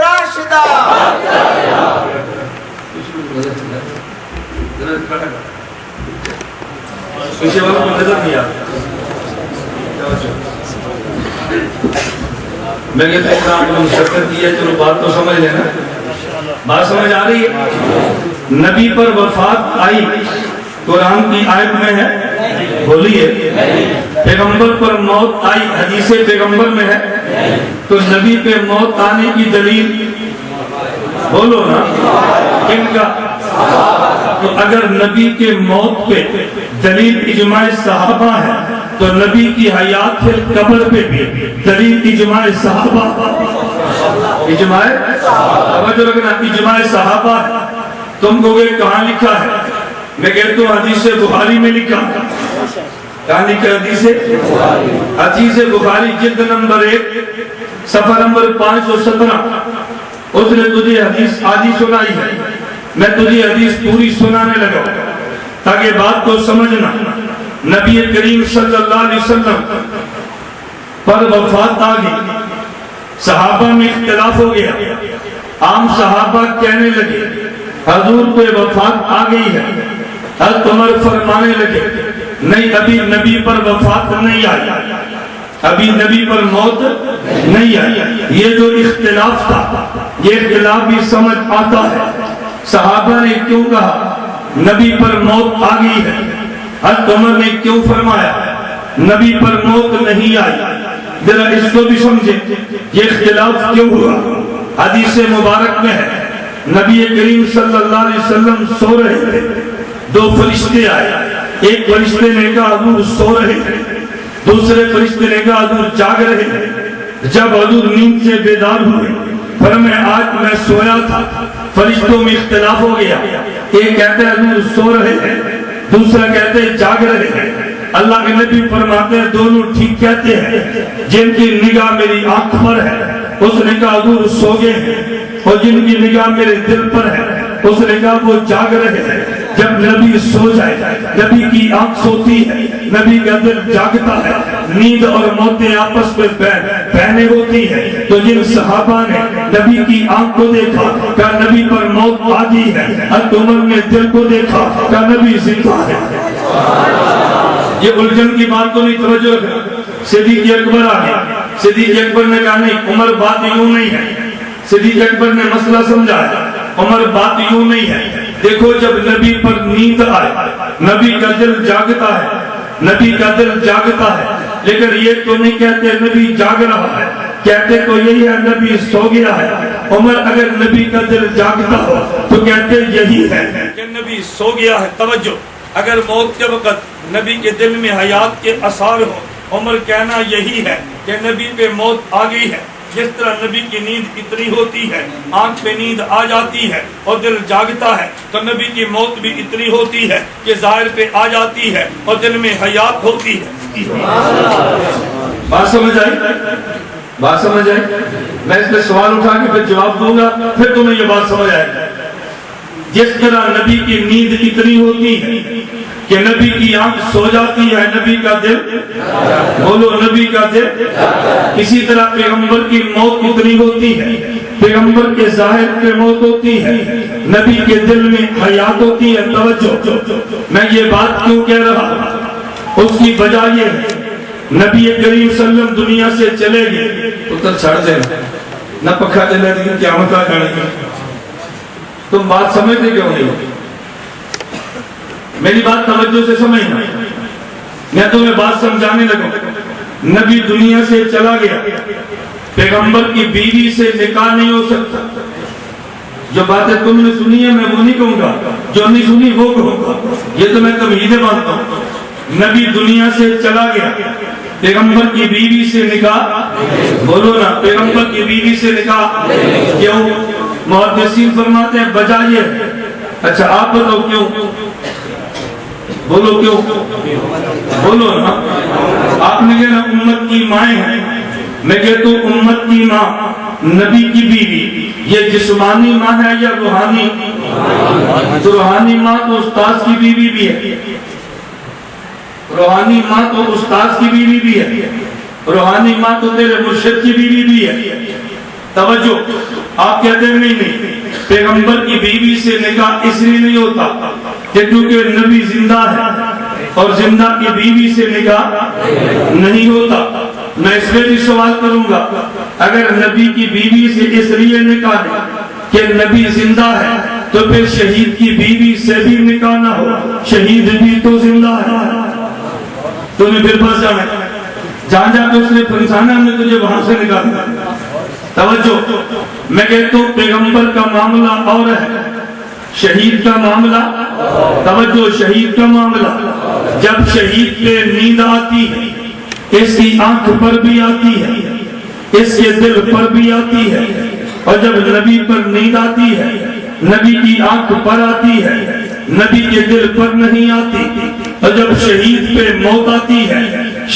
راشدہ۔ پیچھے والوں کو نظر نہیں آتا، میں کہتا ہوں آپ نے مشقت کی ہے، چلو بات تو سمجھ لینا، بات سمجھ آ رہی ہے؟ نبی پر وفات آئی قرآن کی آیت میں ہے، بولیے۔ پیغمبر پر موت آئی حدیث پیغمبر میں ہے، تو نبی پہ موت آنے کی دلیل بولو نا، کن کا؟ تو اگر نبی کے موت پہ دلیل اجماع صحابہ ہے تو نبی کی حیات فی القبر پہ بھی دلیل اجماع صحابہ، اجماع توجہ رکھنا، اجماع صحابہ ہے۔ تم کو کہاں لکھا ہے؟ میں کہتا ہوں حدیث بخاری میں لکھا، کہاں لکھا؟ حدیث بخاری جلد نمبر 1 صفحہ نمبر 517۔ اس نے تجھے حدیث آدھی سنائی ہے، میں تجھے حدیث پوری سنانے لگا تاکہ بات کو سمجھنا۔ نبی کریم صلی اللہ علیہ وسلم پر وفات آ گئی، صحابہ میں اختلاف ہو گیا، عام صحابہ کہنے لگے حضور پہ وفات آ گئی ہے، حضرت عمر فرمانے لگے نہیں، ابھی نبی پر وفات نہیں آئی، ابھی نبی پر موت نہیں آئی۔ یہ جو اختلاف تھا یہ اختلاف بھی سمجھ آتا ہے، صحابہ نے کیوں کہا نبی پر موت آ گئی ہے، حضرت عمر نے کیوں فرمایا نبی پر موت نہیں آئی، ذرا اس کو بھی سمجھے یہ اختلاف کیوں ہوا۔ حدیث مبارک میں ہے نبی کریم صلی اللہ علیہ وسلم سو رہے تھے، 2 فرشتے آئے، ایک فرشتے نے کہا حضور سو رہے تھے، دوسرے فرشتے نے کہا حضور جاگ رہے تھے۔ جب حضور نیند سے بیدار ہوئے فرمایا آج میں سویا تھا، فرشتوں میں اختلاف ہو گیا، ایک کہتے ہیں حضور سو رہے ہیں، دوسرا کہتے ہیں جاگ رہے ہیں۔ اللہ کے نبی فرماتے ہیں دونوں ٹھیک کہتے ہیں، جن کی نگاہ میری آنکھ پر ہے اس نے کہا حضور سو گئے ہیں، اور جن کی نگاہ میرے دل پر ہے اس نے کہا وہ جاگ رہے ہیں۔ جب نبی سو جائے نبی کی آنکھ سوتی ہے، نبی کا دل جاگتا ہے، نیند اور موتیں آپس میں بہنے ہوتی ہے، تو جن صحابہ نے نبی کی آنکھ کو دیکھا کہ نبی پر موت آ گئی ہے، حضرت عمر نے دل کو دیکھا کہ نبی زندہ ہے۔ یہ الجھن کی بات تو نہیں، توجہ رکھنا۔ صدیق اکبر آ گیا، صدیق اکبر نے کہا نہیں عمر بات یوں نہیں ہے، صدیق اکبر نے مسئلہ سمجھایا، عمر بات یوں نہیں ہے۔ دیکھو جب نبی پر نیند آئے نبی کا دل جاگتا ہے، نبی کا دل جاگتا ہے، لیکن یہ تو نہیں کہتے نبی جاگ رہا ہے، کہتے تو یہی ہے نبی سو گیا ہے۔ عمر اگر نبی کا دل جاگتا ہو تو کہتے یہی ہے کہ نبی سو گیا ہے۔ توجہ، اگر موت کے وقت نبی کے دل میں حیات کے اثار ہو، عمر کہنا یہی ہے کہ نبی پہ موت آ گئی ہے۔ جس طرح نبی کی نیند اتنی ہوتی ہے، آنکھ پہ نیند آ جاتی ہے اور دل جاگتا ہے، تو نبی کی موت بھی اتنی ہوتی ہے کہ ظاہر پہ آ جاتی ہے اور دل میں حیات ہوتی ہے۔ بات سمجھ آئی؟ بات سمجھ آئی؟ میں اس پہ سوال اٹھا کے پھر جواب دوں گا، پھر تمہیں یہ بات سمجھ آئے گی۔ جس طرح نبی کی نیند اتنی ہوتی ہے کہ نبی کی آنکھ سو جاتی ہے، نبی کا دل بولو نبی کا دل، اسی طرح پیغمبر کی موت اتنی ہوتی ہے، پیغمبر کے ظاہر پہ موت ہوتی ہے، نبی کے دل میں حیات ہوتی ہے۔ توجہ، میں یہ بات کیوں کہہ رہا ہوں، اس کی وجہ یہ ہے نبی کریم صلی اللہ علیہ وسلم دنیا سے چلے گئے، اتر چھڑ دینا نہ پکھا چلے گی قیامت آ جانے گی۔ تم بات سمجھتے کیوں نہیں؟ میری بات توجہ سے سمجھنا، میں تمہیں بات سمجھانے لگا۔ نبی دنیا سے چلا گیا، پیغمبر کی بیوی سے نکاح نہیں ہو سکتا۔ جو باتیں تم نے سنی ہے میں وہ نہیں کہوں گا، جو نہیں سنی وہ کہوں گا، یہ تو میں تمہیدیں مانتا ہوں۔ نبی دنیا سے چلا گیا، پیغمبر کی بیوی سے نکاح بولو نا، پیغمبر کی بیوی سے نکاح کیوں؟ محدثین فرماتے ہیں وجہ یہ، اچھا آپ بتاؤ کیوں؟ بولو کیوں؟ بولو نا، آپ نے کہنا امت کی مائیں ہیں، میں کہتا ہوں امت کی ماں نبی کی بیوی، یہ جسمانی ماں ہے یا روحانی؟ تو روحانی ماں تو استاذ کی بیوی بھی ہے، روحانی ماں تو استاذ کی بیوی بھی ہے، روحانی ماں تو تیرے مرشد کی بیوی بھی ہے۔ توجہ، آپ کہتے ہیں نہیں پیغمبر کی بیوی سے نکاح اس لیے نہیں ہوتا کہ کیونکہ نبی زندہ ہے اور زندہ کی بیوی سے نکاح نہیں ہوتا۔ میں اس لیے بھی سوال کروں گا، اگر نبی کی بیوی سے اس لیے نکاح نہیں کہ نبی زندہ ہے تو پھر شہید کی بیوی سے بھی نکاح نہ ہو، شہید بھی تو زندہ ہے، تمہیں پھر پھنس جانا ہے، جہاں جا کے اس نے پھنسانا ہم نے تجھے وہاں سے نکالنا۔ توجہ، میں کہتا ہوں پیغمبر کا معاملہ اور ہے، شہید کا معاملہ، توجہ، شہید کا معاملہ جب شہید پہ نیند آتی ہے، اس کی آنکھ پر بھی آتی ہے، اس کے دل پر بھی آتی ہے، اور جب نبی پر نیند آتی ہے، نبی کی آنکھ پر آتی ہے، نبی کے دل پر نہیں آتی، اور جب شہید پہ موت آتی ہے،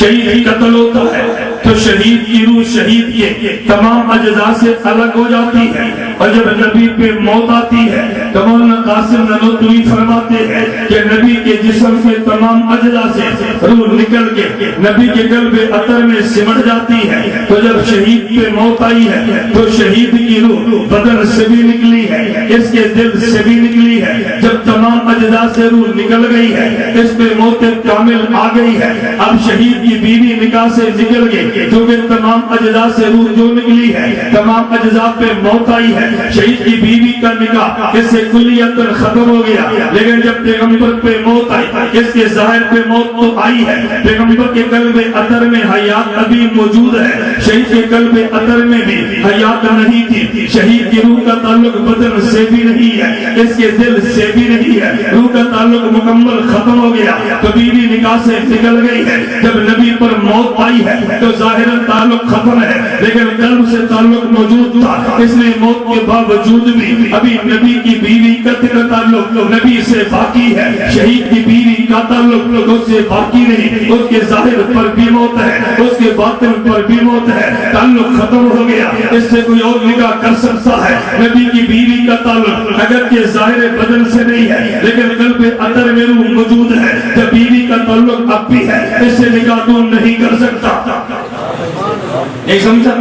شہید قتل ہوتا ہے تو شہید کی روح شہید کے تمام اجزاء سے الگ ہو جاتی ہے، اور جب نبی پہ موت آتی ہے تو مولانا قاسم نانوتوی فرماتے ہیں کہ نبی کے جسم کے تمام اجزاء سے روح نکل کے نبی کے قلب اطہر میں سمٹ جاتی ہے، تو جب شہید پہ موت آئی ہے تو شہید کی روح بدن سے بھی نکلی ہے، اس کے دل سے بھی نکلی ہے، جب تمام اجزاء سے روح نکل گئی ہے، اس پہ موت کامل آ گئی ہے، اب شہید کی بیوی نکاح سے نکل گئی کیونکہ تمام اجزاء سے روح جو نکلی ہے، تمام اجزاء پہ موت آئی ہے، شہید کی بیوی کا نکاح اس سے کلیتاً ختم ہو گیا، لیکن جب پیغمبر پہ موت آئی، اس کے ظاہر پہ موت تو آئی ہے، پیغمبر کے قلب اطہر میں حیات ابھی موجود ہے، شہید کے قلب اطہر میں بھی حیات نہیں تھی، شہید کی روح کا تعلق بدن سے بھی نہیں ہے، اس کے دل سے بھی نہیں ہے، روح کا تعلق مکمل ختم ہو گیا، تو بیوی نکاح سے نکل گئی ہے، جب نبی پر موت آئی ہے تو ظاہر تعلق ختم ہے، لیکن قلب سے تعلق موجود تھا، اس لیے موت کے باوجود بھی ابھی نبی کی بیوی کا تعلق نبی سے باقی ہے، شہید کی بیوی کا تعلق اس سے باقی نہیں، اس کے ظاہر پر بھی موت ہے، اس کے باطن پر بھی موت ہے، تعلق ختم ہو گیا، اس سے کوئی اور نکاح کر سکتا ہے؟ نبی کی بیوی کا تعلق اگر کہ ظاہر بدن سے نہیں ہے لیکن قلب اطہر میں روح موجود ہے، جب بیوی کا تعلق اب بھی ہے، اس سے نکاح تو نہیں کر سکتا۔ نہیں سمجھا؟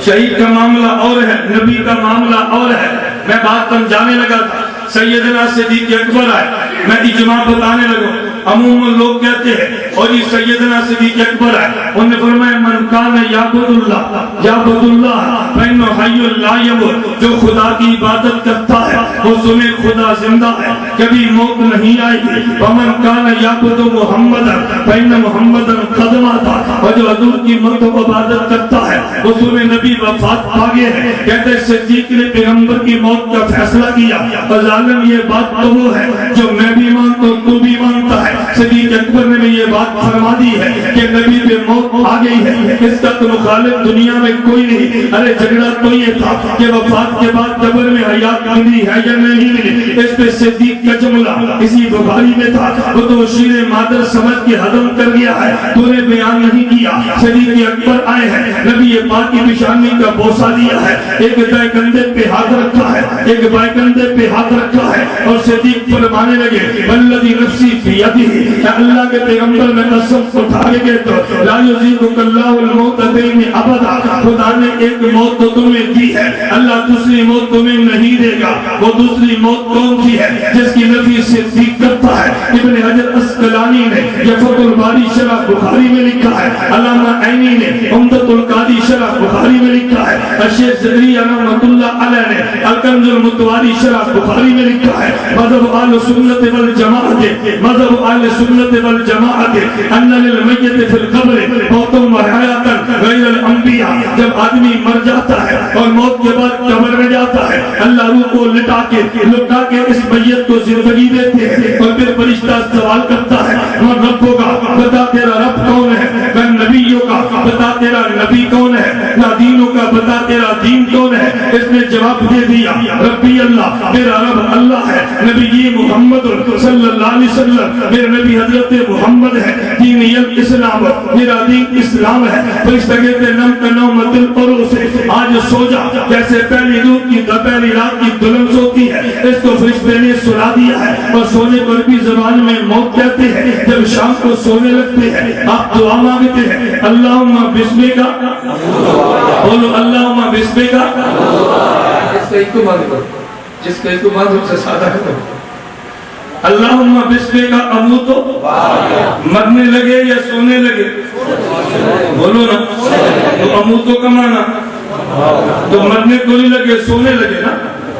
شہید کا معاملہ اور ہے، نبی کا معاملہ اور ہے۔ میں بات سمجھانے لگا تھا، سیدنا صدیق اکبر آئے، میں اجماع بتانے لگا، عموماً لوگ کہتے ہیں اور یہ سیدنا صدیق اکبر ہے، انہوں نے فرمایا من کان یعبد اللہ فإنہ حی لا یموت، جو خدا کی عبادت کرتا ہے وہ سنے خدا زندہ ہے، کبھی موت نہیں آئے گی، ومن کان یعبد محمدا فإنہ محمدا قد مات، اور جو حضور کی عبادت کرتا ہے وہ سنے نبی وفات پا گئے ہیں۔ کہتے ہیں صدیق نے پیغمبر کی موت کا فیصلہ کیا، اور ظالم یہ بات تو وہ ہے جو میں بھی مانتا ہوں تو بھی مانتا ہے، صدیق اکبر نے بھی یہ بات فرما دی ہے کہ نبی پہ موت آ گئی ہے، اس کا تو مخالف دنیا میں کوئی نہیں۔ ارے جھگڑا تو یہ تھا کہ وفات کے بعد قبر میں حیات ملی ہے یا نہیں ملی، اس پہ صدیق کا جملہ اسی بخاری میں تھا، وہ تو شیر مادر سمجھ کے ہضم کر گیا ہے، تو نے بیان نہیں کیا۔ صدیق اکبر آئے ہیں، نبی پاک کی پیشانی کا بوسہ دیا ہے، ایک دائیں کندھے پہ ہاتھ رکھا ہے، ایک بائیں کندھے پہ ہاتھ رکھا ہے، اور صدیق فرمانے لگے والذی نفسی فی یدہ، اللہ کے پیغمبر میں قسم اٹھا کے کہتا ہوں لا یذیقک اللہ الموتین ابدا، خدا نے ایک موت تو تمہیں دی ہے، اللہ دوسری موت تمہیں نہیں دے گا۔ وہ دوسری موت کون سی ہے جس کی نفی صدیق کرتا ہے؟ ابن حجر اسقلانی نے یہ فتح الباری شرح بخاری میں لکھا ہے، علامہ عینی نے عمدۃ القاری شرح بخاری میں لکھا ہے، الشیخ زکریا رحمۃ اللہ علیہ نے الکنز المتواری شرح بخاری میں لکھا ہے، مذہب اہل سنت والجماعت، مذہب اہل سنت والجماعت ان للمیت فی القبر موت و حیات غیر الانبیاء، جب آدمی مر جاتا ہے اور موت کے بعد قبر میں جاتا ہے، اللہ روح کو لٹا کے اس میت کو زندگی دیتے ہیں، اور پھر فرشتہ سوال کرتا ہے من رب کا، بتا تیرا رب کون ہے؟ من نبیوں کا، بتا تیرا نبی کون ہے، نادینوں کا بتا تیرا دین کون ہے۔ اس نے جواب دے دیا ربی اللہ، میرا رب اللہ ہے، نبی محمد صلی اللہ علیہ وسلم میرے نبی حضرت محمد ہے، دین الاسلام میرا دین اسلام ہے۔ فرشتہ کہتے نم کنومت القروس، آج سو جا جیسے پہلی رات کی دلہن سوتی ہے، اس کو فرشتے نے سلا دیا ہے۔ اور سونے پر بھی زبان میں موت کہتے ہیں، جب شام کو سونے لگتے ہیں آپ دعا مانگتے ہیں اللہم بسمک، بولو اللہم بسمک، جس کا ایک کو بات کرو، جس کا ایک کو بات سے سادہ کرو، اللہم بسمک اموت، مرنے لگے یا سونے لگے، بولو نا، تو اموتوں کا معنی تو مرنے کو نہیں لگے سونے لگے نا۔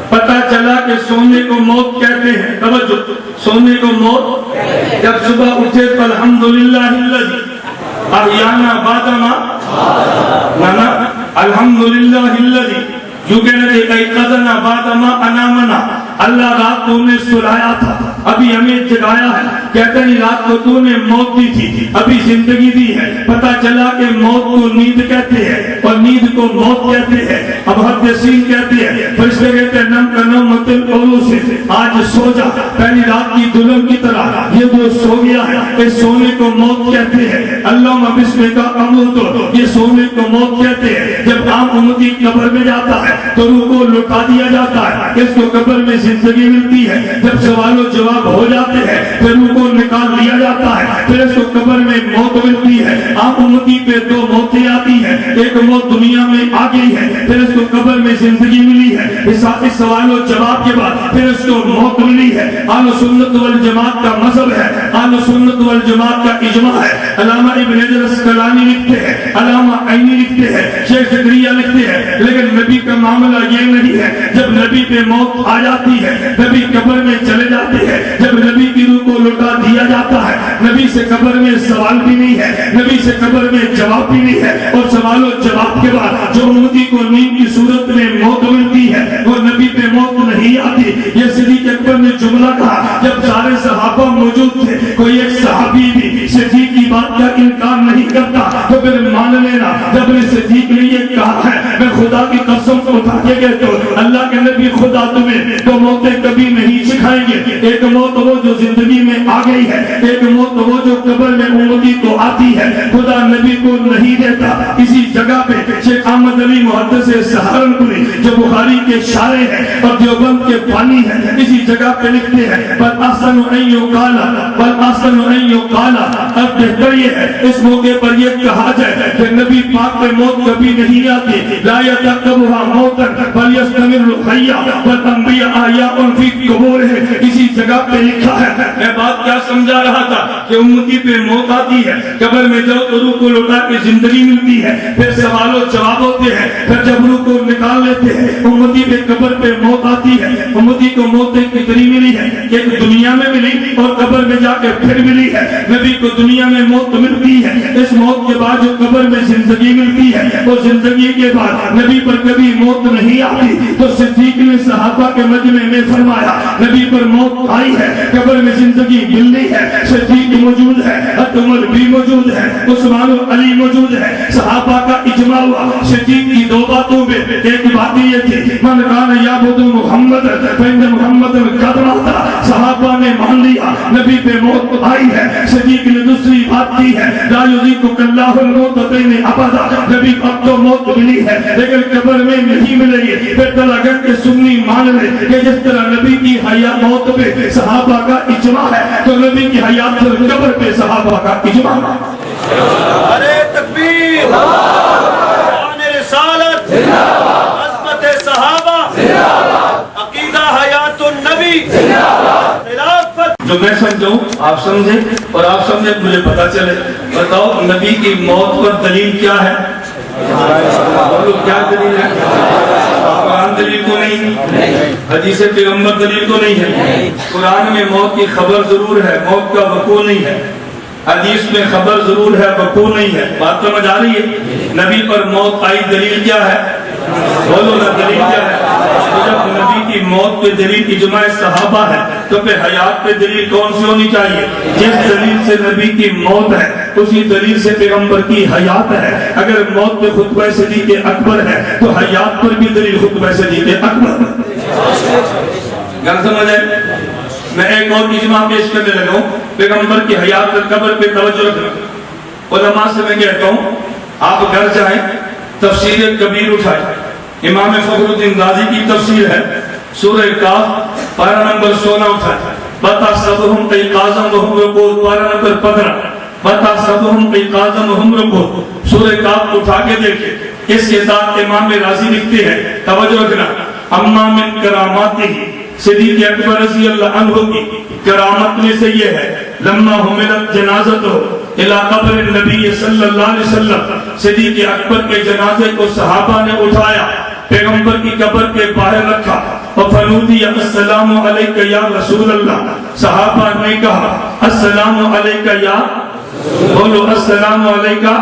پتہ چلا کہ سونے کو موت کہتے ہیں، توجہ، سونے کو موت، جب صبح اٹھے تو الحمدللہ الذی احیانا بعد ما نانا، الحمدللہ الذی یوں کہنا کہ ایقظنا بعد ما انامنا، اللہ رات تو نے سلایا تھا ابھی ہمیں جگایا ہے، کہتے ہیں رات کو تو نے موت دی تھی ابھی زندگی دی ہے۔ پتہ چلا کہ موت کو نیند کہتے ہیں اور نیند کو موت کہتے ہیں۔ اب محدثین کہتے ہیں، فرشتے کہتے ہیں نم کنومت القروس، آج سو جا پہلی رات کی دلہن کی طرح، یہ جو سو گیا ہے اس سونے کو موت کہتے ہیں۔ اللہم بسمک اموت، یہ سونے کو موت کہتے ہیں۔ جب عام امتی قبر میں جاتا ہے تو روح کو لوٹا دیا جاتا ہے، اس کو قبر میں زندگی ملتی ہے۔ جب سوال و جواب ہو جاتے ہیں پھر روح کو نکال لیا جاتا ہے، پھر اس کو قبر میں موت ملتی ہے۔ عام امتی پہ دو موتیں آتی ہیں، ایک موت دنیا میں آ گئی ہے، پھر اس کو قبر میں زندگی ملی ہے، اس سوال و جواب کے بعد پھر اس کو موت ملی ہے۔ اہل سنت والجماعت کا مذہب ہے، اہل سنت والجماعت کا اجماع ہے۔ علامہ ابن حجر اسقلانی لکھتے ہیں، علامہ عینی لکھتے ہیں، شیخ زکریا لکھتے ہیں، لیکن نبی کا معاملہ یہ نہیں ہے۔ جب نبی پہ موت آ جاتی ہے نبی قبر میں چلے جاتے ہیں، جب نبی کی روح کو لوٹا دیا جاتا ہے نبی سے قبر میں سوال بھی نہیں ہے، نبی سے قبر میں جواب بھی نہیں ہے۔ اور سوال و جواب کے بعد جو امتی کو نیند کی صورت میں موت ملتی ہے وہ نبی پہ موت نہیں آتی۔ یہ صدیق اکبر نے جملہ کہا جب سارے صحابہ موجود تھے، کوئی ایک صحابی بھی صدیق کی بات کا انکار نہیں کرتا تو پھر مان لینا جب نے صدیق نے یہ کہا ہے میں خدا کی قسم اٹھا کے کہتا ہوں اللہ کے نبی خدا تمہیں دو موتیں کبھی نہیں سکھائیں گے، ایک موت وہ جو زندگی میں آ گئی ہے، ایک موت وہ جو قبر میں امتی کو آتی ہے، خدا نبی کو نہیں دیتا۔ اسی جگہ پہ شیخ احمد علی محدث سہارنپوری جو بخاری کے شارح ہیں اور دیوبند کے بانی ہیں، اسی جگہ پہ لکھتے ہیں بل احسن ان یقال، بل احسن ان یقال، اب بہتر یہ ہے اس موقع پر یہ کہا جائے کہ نبی پاک پہ موت کبھی نہیں آتی، لا یتقبها موتا بل یستمر حیا والانبیاء احیاء فی قبورہم۔ اسی جگہ پہ لکھا ہے، میں بات کیا سمجھا رہا تھا کہ امتی پہ موت آتی ہے، قبر میں جاؤ تو روح کو لوٹا کے زندگی ملتی ہے، پھر سوال و جواب ہوتے ہیں، پھر جب روح کو نکال لیتے ہیں امتی پہ قبر پہ موت آتی ہے۔ امتی کو موتیں کتنی ملی ہے، ایک دنیا میں ملی اور قبر میں جا کے پھر ملی ہے۔ نبی کو دنیا میں موت ملتی ہے، اس موت کے بعد جو قبر میں زندگی ملتی ہے، وہ زندگی کے بعد نبی پر کبھی موت نہیں آتی۔ تو صدیق نے صحابہ کے مجمع میں فرمایا نبی پر موت آئی ہے، قبر میں زندگی ملنی ہے۔ صدیق موجود ہے، عمر بھی موجود ہے، عثمان و علی موجود ہے، صحابہ کا اجماع ہوا۔ صدیق کی دو باتوں میں ایک بات یہ تھی من کان یعبد محمد فإن محمد قد مات، صحابہ نے مان لیا نبی پہ موت آئی ہے۔ صدیق نے دوسری بات کی ہے لا یذیقک اللہ الموتین ابدا، نبی کو اب تو موت ملی ہے لیکن قبر میں نہیں ملے گی۔ پھر تلاگن کے سنی مان لے کہ جس طرح نبی کی حیات موت پہ صحابہ کا اجماع ہے تو نبی کی حیات سے قبر پہ صحابہ کا اجماع ہے۔ ارے تکبیر، قرآن رسالت، عظمت صحابہ، عقیدہ حیات النبی، خلافت۔ جو میں سمجھوں آپ سمجھیں اور آپ سمجھیں مجھے پتا چلے۔ بتاؤ نبی کی موت پر دلیل کیا ہے؟ کیا دلیل ہے؟ قرآن دلیل کو نہیں، حدیث پیغمبر دلیل کو نہیں ہے۔ قرآن میں موت کی خبر ضرور ہے، موت کا وقوع نہیں ہے۔ حدیث میں خبر ضرور ہے، وقوع نہیں ہے۔ بات سمجھ آ رہی ہے؟ نبی پر موت آئی، دلیل کیا ہے؟ بولو نا، دلیل کیا ہے؟ تو جب نبی کی موت پہ دلیل اجماع صحابہ ہے تو پھر حیات پہ دلیل کون سی ہونی چاہیے؟ جس دلیل سے نبی کی موت ہے اسی دلیل سے پیغمبر کی حیات ہے. اگر موت پہ خطبہ صدیق اکبر ہے تو حیات پر بھی دلیل خطبہ صدیق اکبر ہے. گل سمجھ آئے؟ میں ایک اور اجماع پیش کرنے لگا ہوں پیغمبر کی حیات پر قبر پہ توجہ رکھنا. علماء سے میں کہتا ہوں آپ گھر جائیں تفسیر کبیر اٹھائیں. امام فخر الدین رازی کی تفسیر ہے سورہ کاف پارہ نمبر 16 اٹھائیں. بتا صدہم ایقاظم وہم رقود پارہ نمبر 15 بتا صدہم ایقاظم وہم رقود سورہ کاف اٹھا کے دیکھیں. اس کے ساتھ امام رازی لکھتے ہیں توجہ رکھنا اما من کراماتہ صدیق اکبر رضی اللہ عنہ کی کرامت میں سے یہ ہے لما حملت جنازتہ الى قبر النبی صلی اللہ علیہ وسلم صدیق اکبر کے جنازے کو صحابہ نے اٹھایا پیغمبر کی قبر کے باہر رکھا وفنودی السلام علیکہ یا رسول اللہ. صحابہ نے کہا السلام علیکہ یا بولو السلام علیکہ.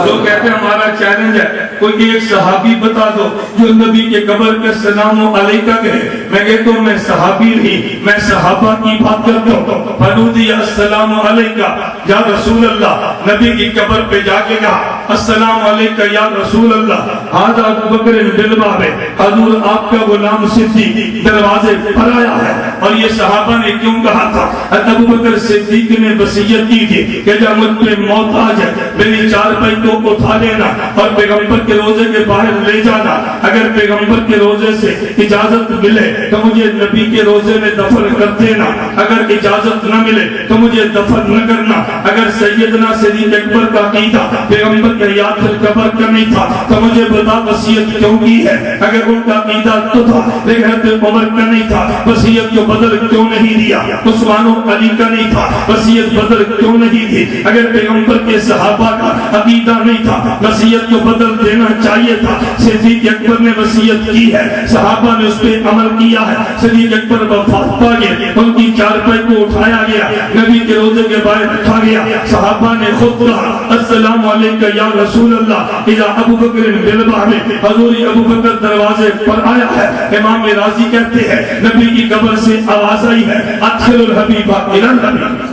لوگ کہتے ہیں ہمارا چیلنج ہے کوئی ایک صحابی بتا دو جو نبی کے قبر کے السلام علیکہ کہے. میں کہتا ہوں میں صحابی نہیں میں صحابہ کی بات کرتا ہوں. فنودی السلام علیکہ یا رسول اللہ. نبی کی قبر پہ جا کے کہا السلام علیکہ یا رسول اللہ. ھذا ابو بکر بالباب حضور آپ کا غلام صدیق دروازے پر آیا ہے. اور یہ صحابہ نے کیوں کہا تھا؟ ابو بکر صدیق نے وصیت کی تھی کہ جب مجھ پہ موت آ جائے میری چارپائی کو اٹھا لینا اور پیغمبر کے روزے کے باہر لے جانا. اگر پیغمبر کے روزے سے اجازت ملے تو مجھے نبی کے روزے میں دفن کر دینا. اگر اجازت نہ ملے تو مجھے دفن نہ کرنا. اگر سیدنا صدیق اکبر کا عقیدہ پیغمبر کے حیات القبر کا نہیں تھا تو مجھے بتا وصیت کیوں کی ہے؟ اگر ان کا عقیدہ تو تھا لیکن حضرت عمر کا نہیں تھا وصیت کو بدل کیوں نہیں دیا؟ عثمان و علی کا نہیں تھا وصیت بدل کیوں نہیں دی؟ اگر پیغمبر کے صحابہ کا عقیدہ نہیں تھا وصیت کو بدل دینا چاہیے تھا. صدیق اکبر نے وصیت کی ہے صحابہ نے اس پہ عمل کیا ہے. صدیق اکبر وفات پا گئے ان کی چارپائی کو اٹھایا گیا نبی کے روزے کے باہر رکھا گیا. صحابہ نے خود کہا السلام علیکہ یا رسول اللہ. اذا ابو بکر بالباب حضور ابو بکر دروازے پر آیا ہے. امام رازی کہتے ہیں نبی کی قبر سے آواز آئی ہے ادخل الحبیب الی الحبیب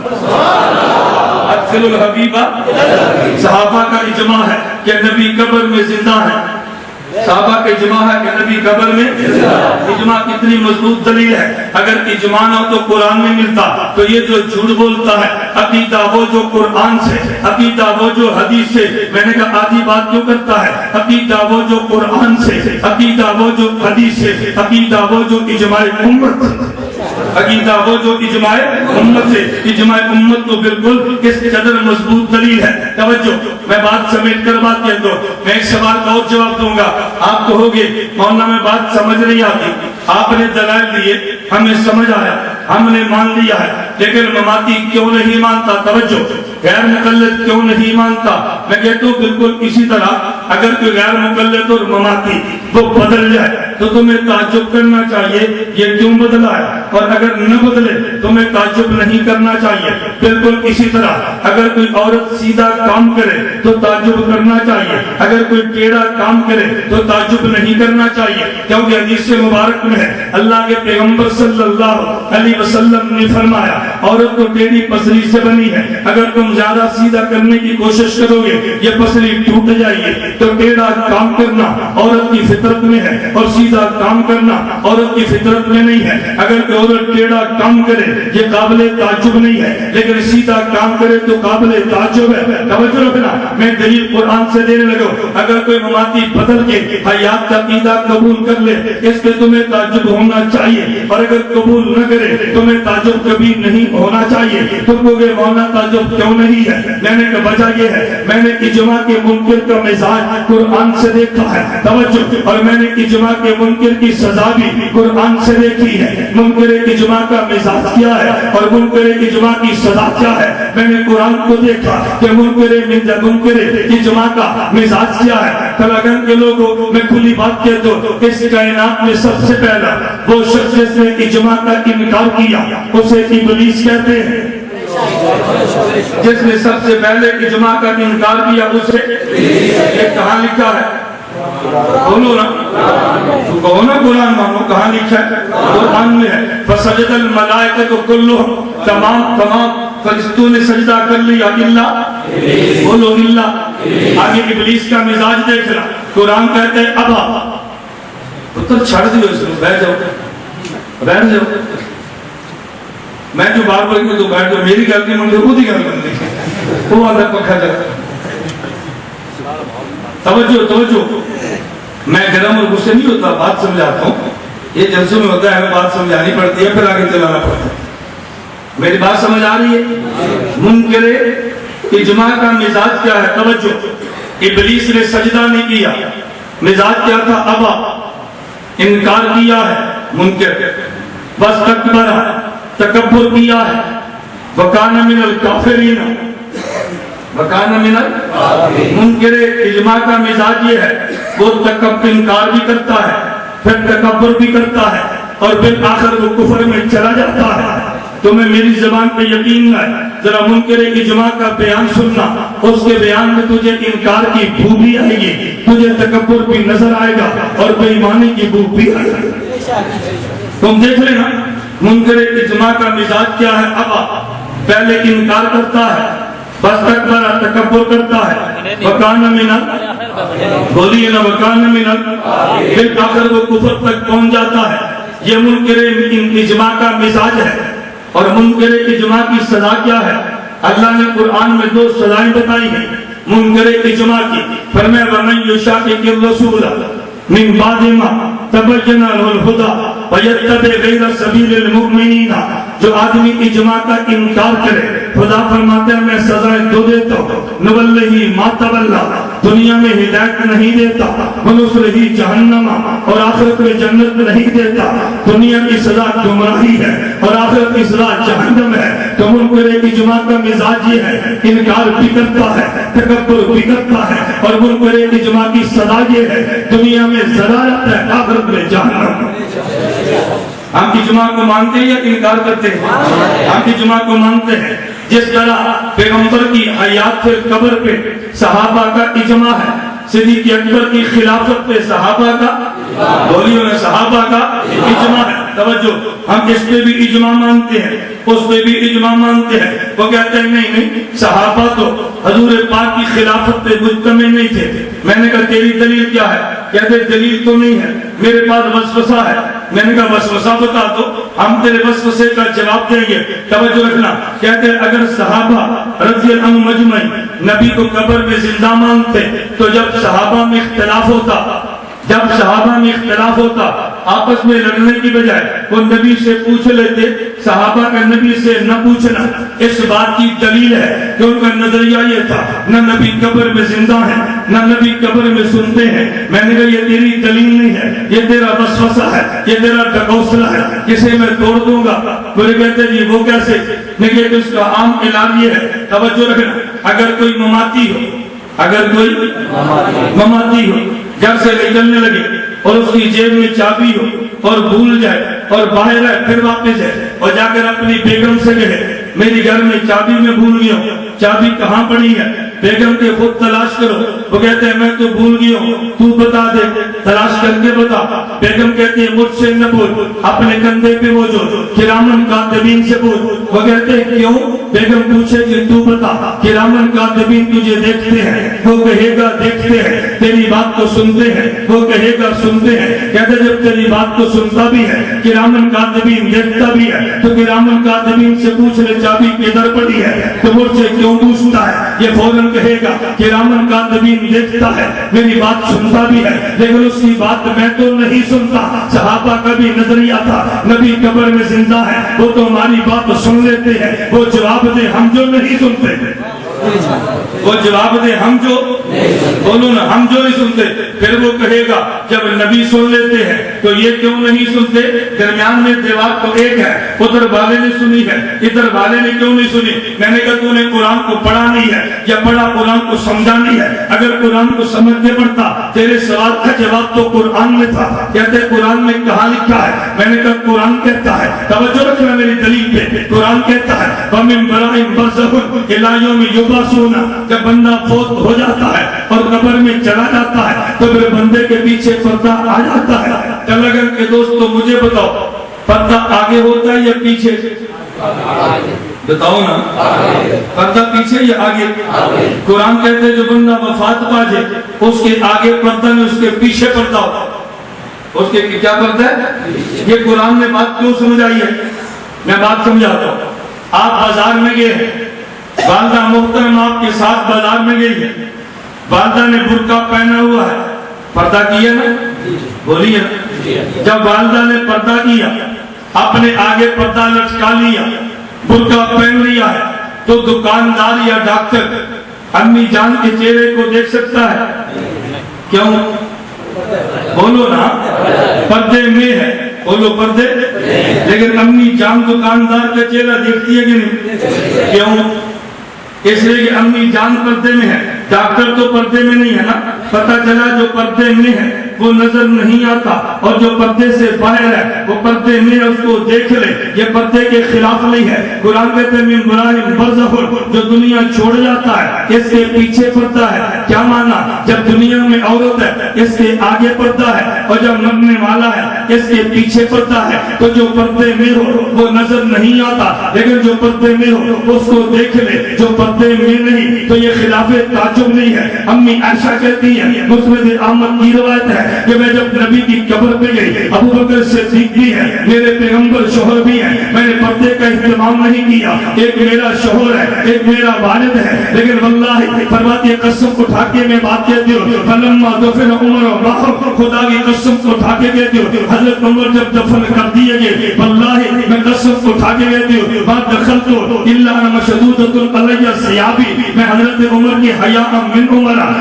ادخل الحبیب. صحابہ کا اجماع ہے کہ نبی قبر میں زندہ ہے. صحابہ کا اجماع ہے کہ نبی قبر میں اجماع کتنی مضبوط دلیل ہے. اگر اجماع نہ تو قرآن میں ملتا تو یہ جو جھوٹ بولتا ہے عقیدہ وہ جو قرآن سے عقیدہ وہ جو حدیث سے. میں نے کہا آدھی بات کیوں کرتا ہے؟ عقیدہ وہ جو قرآن سے عقیدہ وہ جو حدیث سے عقیدہ وہ جو اجماع امت عقیدہ وہ جو اجماع امت سے. اجماع امت تو بالکل اس قدر مضبوط دلیل ہے. توجہ میں بات سمیٹ کر بات کہتا ہوں. میں ایک سوال کا اور جواب دوں گا. آپ کہو گے مولانا میں بات سمجھ نہیں آتی. آپ نے دلائل دیے ہمیں سمجھ آیا ہم نے مان لیا ہے لیکن مماتی کیوں نہیں مانتا؟ توجہ غیر مقلد کیوں نہیں مانتا؟ میں کہتا ہوں بالکل اسی طرح اگر کوئی غیر مقلد اور مماتی وہ بدل جائے تو تمہیں تعجب کرنا چاہیے یہ کیوں بدلا ہے. اور اگر نہ بدلے تمہیں تعجب نہیں کرنا چاہیے. بالکل اسی طرح اگر کوئی عورت سیدھا کام کرے تو تعجب کرنا چاہیے. اگر کوئی ٹیڑھا کام کرے تو تعجب نہیں کرنا چاہیے. کیونکہ حدیث مبارک میں ہے اللہ کے پیغمبر صلی اللہ علیہ وسلم نے فرمایا عورت تو ٹیڑھی پسلی سے بنی ہے. اگر تم زیادہ سیدھا کرنے کی کوشش کرو گے یہ پسلی ٹوٹ جائے گی. تو ٹیڑھا کام کرنا عورت کی فطرت میں ہے اور سیدھا کام کرنا عورت کی فطرت میں نہیں ہے. اگر کوئی عورت ٹیڑھا کام کرے یہ قابل تعجب نہیں ہے لیکن سیدھا کام کرے تو قابل تعجب ہے. توجہ رکھنا میں دلیل قرآن سے دینے لگا. اگر کوئی مماتی بدل کے حیات کا عقیدہ قبول کر لے اس پہ تمہیں تعجب ہونا چاہیے اور اگر قبول نہ کرے تمہیں تعجب کبھی نہیں ہونا چاہیے. تم کو کہ مولانا تعجب کیوں نہیں ہے؟ میں نے کہا وجہ یہ ہے میں نے اجماع کے منکر کا مزاج قرآن سے دیکھا ہے. توجہ اور میں نے اجماع کے منکر کی سزا بھی قرآن سے دیکھی ہے. منکر اجماع کا مزاج کیا ہے اور منکر اجماع کی سزا کیا ہے میں نے قرآن کو دیکھا کہ منکر اجماع کا مزاج کیا ہے. تلاگن کے لوگوں میں کھلی بات کہتا ہوں اس کائنات میں سب سے پہلا وہ شخص جس نے اجماع کا انکار کیا اسے ابلیس کہتے ہیں. جس نے سب سے پہلے اجماع کا انکار کیا اسے یہ کہاں لکھا ہے؟ بولو نا، تو کہو نا قرآن مانو، کہاں لکھا ہے؟ قرآن میں ہے فسجد الملائکۃ کلھم، تمام فرشتوں نے سجدہ کر لیا الا، بولو الا۔ آگے ابلیس کا مزاج دیکھ رہا، قرآن کہتے ہیں ابا، پتر چھڑ دیو اس کو، بیٹھ جاؤ، میں جو بار بار کہ تو بیٹھ جاؤ، میری گل نہیں منگے وہ دی گل منگے، وہ آدھا پکھا جا۔ توجہ، میں گرم اور غصے نہیں ہوتا، بات سمجھاتا ہوں، یہ جلسوں میں ہوتا ہے ہمیں بات سمجھانی پڑتی ہے پھر آگے چلانا پڑتا ہے۔ میری بات سمجھ آ رہی ہے؟ منکر اجماع کا مزاج کیا ہے؟ توجہ، ابلیس نے سجدہ نہیں کیا، مزاج کیا تھا؟ ابا، انکار کیا ہے منکر، بس تکبر کیا ہے، وکان من الکافرین، منکر اجماع کا مزاج یہ ہے، وہ انکار بھی کرتا ہے، پھر تکبر بھی کرتا ہے، اور پھر آخر وہ کفر میں چلا جاتا ہے۔ تمہیں میری زبان پہ یقین نہ ہے، ذرا منکر اجماع کا بیان سننا، اس کے بیان میں تجھے انکار کی بو بھی آئے گی، تجھے تکبر بھی نظر آئے گا، اور بے ایمانی کی بو بھی آئے گا۔ تم دیکھ لینا منکر اجماع کا مزاج کیا ہے؟ ابا، پہلے انکار کرتا ہے، بس تکبر کرتا ہے، وکان من، بولیے نا وکان من، پھر آخر وہ کفر تک پہنچ جاتا ہے۔ یہ منکر اجماع کا مزاج ہے۔ اور منکر اجماع کی سزا کیا ہے؟ اللہ نے قرآن میں 2 سزائیں بتائی ہیں منکر اجماع کی، فرمایا وَمَن يُشَاقِقِ الرَّسُولَ مِن بَعْدِ مَا تَبَيَّنَ لَهُ الْهُدَىٰ وَيَتَّبِعْ غَيْرَ سَبِيلِ الْمُؤْمِنِينَ، جو آدمی اجماع کا انکار کرے، خدا فرماتا ہے میں سزائیں 2 دیتا ہوں، نُوَلِّهِ مَا تَوَلَّىٰ، دنیا میں ہدایت نہیں دیتا، وَنُصْلِهِ جہنم، اور آخرت میں جنت نہیں دیتا۔ دنیا کی سزا گمراہی ہے اور آخرت کی سزا جہنم ہے۔ تو منکر اجماع کا مزاج یہ ہے، انکار بھی کرتا ہے، تکبر بھی کرتا ہے، اور منکر اجماع کی سزا یہ ہے، دنیا میں ضلالت ہے، آخرت میں جہنم۔ ہم اجماع کو مانتے ہیں یا انکار کرتے ہیں؟ ہم اجماع کو مانتے ہیں۔ جس طرح پیغمبر کی حیات سے قبر پہ صحابہ کا اجماع ہے، صدیق اکبر کی خلافت پہ صحابہ کا، بولیوں نے صحابہ کا اجماع ہے۔ توجہ، ہم اس پہ بھی اجماع مانتے ہیں، اس پہ بھی اجماع مانتے ہیں۔ وہ کہتے ہیں نہیں، صحابہ تو حضور پاک کی خلافت پہ مجتمع نہیں تھے۔ میں نے کہا تیری دلیل کیا ہے؟ کہتے دلیل تو نہیں ہے، میرے پاس وسوسہ ہے۔ میں نے کہا وسوسہ بتا دو، ہم تیرے وسوسے کا جواب دیں گے۔ توجہ رکھنا، کہتے ہیں اگر صحابہ رضی اللہ عنہم اجمعین نبی کو قبر میں زندہ مانتے تو جب صحابہ میں اختلاف ہوتا آپس میں لڑنے کی بجائے وہ نبی سے پوچھ لیتے، صحابہ کا نبی سے نہ پوچھنا اس بات کی دلیل ہے کہ ان کا نظریہ یہ تھا نہ نبی قبر میں زندہ ہے نہ نبی قبر میں سنتے ہیں۔ میں نے کہا یہ تیری دلیل نہیں ہے، یہ تیرا وسوسہ ہے، یہ تیرا ڈکوسلا ہے، کسے میں توڑ دوں گا۔ وہ کہتے جی وہ کیسے؟ میں کہتے اس کا عام علاج یہ ہے، توجہ رکھنا، اگر کوئی مماتی ہو گھر سے نکلنے لگے اور اس کی جیب میں چابی ہو اور بھول جائے اور باہر ہے پھر واپس ہے اور جا کر اپنی بیگم سے کہے میری گھر میں چابی میں بھول گیا ہوں، چابی کہاں پڑی ہے؟ بیگم کے خود تلاش کرو۔ وہ کہتے ہیں میں تو بھول گیا ہوں، تو بتا دے، تلاش کر کے بتا۔ بیگم کہتی ہے مجھ سے نہ پوچھ، اپنے کندھے پہ وہ جو کرامن کاتبین سے پوچھ۔ وہ کہتے ہیں کیوں؟ بیگم پوچھے کہ تو بتا، کرامن کاتبین تجھے دیکھتے ہیں؟ وہ کہے گا دیکھتے ہیں۔ تیری بات کو سنتے ہیں؟ وہ کہے گا سنتے ہیں۔ کہتے جب تیری بات کو سنتا بھی ہے، کرامن کاتبین دیکھتا بھی ہے، تو کرامن کاتبین سے پوچھ لے چابی کدھر پڑی ہے، تو مجھ سے کیوں پوچھتا ہے؟ یہ فوراً کہے گا کرامن کاتبین دیکھتا ہے، میری بات سنتا بھی ہے، لیکن اس کی بات میں تو نہیں سنتا۔ صحابہ کا بھی نظریہ تھا نبی قبر میں زندہ ہے، وہ تو ہماری بات سن لیتے ہیں، وہ جواب دے ہم جو نہیں سنتے، وہ جواب دے ہم جو بولو نا ہم جو نہیں سنتے۔ پھر وہ کہے گا جب نبی سن لیتے ہیں تو یہ کیوں نہیں سنتے؟ درمیان میں دیوار تو ایک ہے، ادھر والے نے سنی ہے، ادھر والے نے کیوں نہیں سنی؟ میں نے کہا تو نے قرآن کو پڑھا نہیں ہے یا پڑھا قرآن کو سمجھا نہیں ہے۔ اگر قرآن کو سمجھ کے پڑھتا تیرے سوال کا جواب تو قرآن میں تھا۔ کہتے قرآن میں کہاں لکھا ہے؟ میں نے کہا قرآن کہتا ہے، توجہ رکھنا میری دلیل پہ، قرآن کہتا ہے وَمِن بَرَائِن بَرْزَخٌ إِلَىٰ يَوْمِ يُبْعَثُونَ، جب بندہ فوت ہو جاتا ہے اور قبر میں چلا جاتا ہے تو پھر بندے کے پیچھے پردہ آ جاتا ہے۔ کل اگر کہ دوستو مجھے بتاؤ پردہ آگے ہوتا ہے یا پیچھے؟ بتاؤ نا، پردہ پیچھے یا آگے؟ قرآن کہتے ہیں جو بندہ وفات پا جائے اس کے آگے پردہ نہیں، اس کے پیچھے پردہ ہوتا ہے۔ اس کے کیا پردہ ہے؟ یہ قرآن نے بات کیوں سمجھائی ہے؟ میں بات سمجھاتا ہوں۔ آپ بازار میں گئے ہیں، والدہ محترم آپ کے ساتھ بازار میں گئی ہے، والدہ نے برقع پہنا ہوا ہے، پردہ کیا نا؟ بولیے نا۔ جب والدہ نے پردہ کیا، اپنے آگے پردہ لٹکا لیا، برقع پہن لیا ہے، تو دکاندار یا ڈاکٹر امی جان کے چہرے کو دیکھ سکتا ہے؟ کیوں؟ بولو نا، پردے میں ہے، بولو پردے۔ لیکن امی جان دکاندار کا چہرہ دیکھتی ہے کہ نہیں؟ کیوں؟ اس لیے کہ امی جان پردے میں ہے، ڈاکٹر تو پردے میں نہیں ہے نا۔ پتہ چلا جو پردے میں ہے وہ نظر نہیں آتا، اور جو پردے سے باہر ہے وہ پردے میں اس کو دیکھ لے، یہ پردے کے خلاف نہیں ہے۔ قرآن کہتے ہیں من ورائہم برزخ، جو دنیا چھوڑ جاتا ہے اس کے پیچھے پردہ ہے۔ کیا مانا؟ جب دنیا میں عورت ہے اس کے آگے پردہ ہے، اور جب مرنے والا ہے اس کے پیچھے پردہ ہے۔ تو جو پردے میں ہو وہ نظر نہیں آتا، لیکن جو پردے میں ہو اس کو دیکھ لے، جو پردے میں نہیں۔ تو یہ خلاف تعجب نہیں ہے۔ امی عائشہ کہتی ہے، مسند احمد کی روایت ہے کہ میں جب نبی کی قبر پہ گئی، ابو بکر صدیق بھی ہے، میرے پیغمبر شوہر بھی ہیں، میں نے پردے کا اہتمام نہیں کیا۔ ایک میرا شوہر ہے، ایک میرا والد ہے، لیکن واللہ فرماتی ہے قسم اٹھا کے میں بات کہتی ہوں، فلما دفن عمر باہر، خدا کی قسم اٹھا کے کہتی ہوں، حضرت عمر جب دفن کر دیے گئے، واللہ میں قسم اٹھا کے کہتی ہوں، بعد دخلت الا انا مشدودۃ علی ثیابی، میں حضرت عمر کی حیا من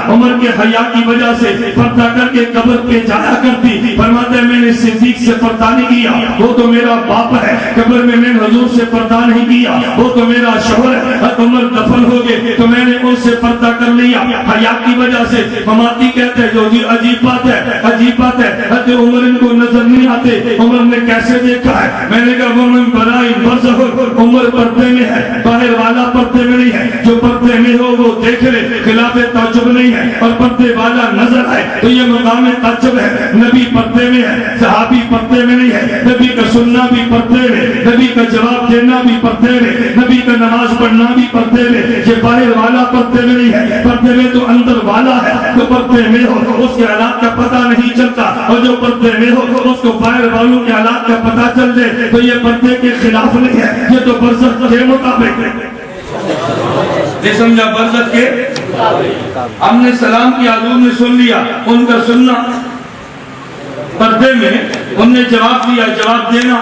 عمر کے حیا کی وجہ سے پردہ کر کے قبر پہ جایا کرتی۔ فرماتے ہیں میں نے صدیق سے پردہ نہیں کیا، وہ تو میرا باپ ہے، قبر میں نے حضور سے پردہ نہیں کیا، وہ تو میرا شوہر ہے۔ عمر دفن ہو گئے تو میں نے ان سے پردہ کر لیا حیا کی وجہ سے۔ مماتی کہتے ہیں جو عجیب بات ہے، عجیب بات ہے، حضرت عمر ان کو نظر نہیں آتے، عمر نے کیسے دیکھا ہے؟ میں نے کہا وہ من برائی برزخ، عمر پردے میں ہے، باہر والا پردے میں نہیں ہے، جو پردے میں ہو وہ دیکھ لے، خلاف تعجب نہیں ہے، اور پردے والا نظر آئے تو یہ مقام تعجب ہے۔ نبی پردے میں ہے، صحابی پردے میں نہیں ہے، نبی کا سننا بھی پردے میں، نبی کا جواب دینا بھی پردے میں، نبی کا نماز پڑھنا بھی پردے میں۔ یہ باہر والا پردے میں نہیں ہے، پردے میں تو اندر والا ہے، جو پردے میں ہو اس کے حالات کا پتہ نہیں چلتا، اور جو پردے میں ہو اس کو باہر والوں کے حالات کا پتہ چل جائے تو یہ پردے کے خلاف نہیں ہے، یہ تو برزخ کے مطابق ہے۔ یہ سمجھا برزخ کے؟ ہم نے سلام کی حضور نے سن لیا، ان کا سننا پردے میں، ان نے جواب دیا، جواب دینا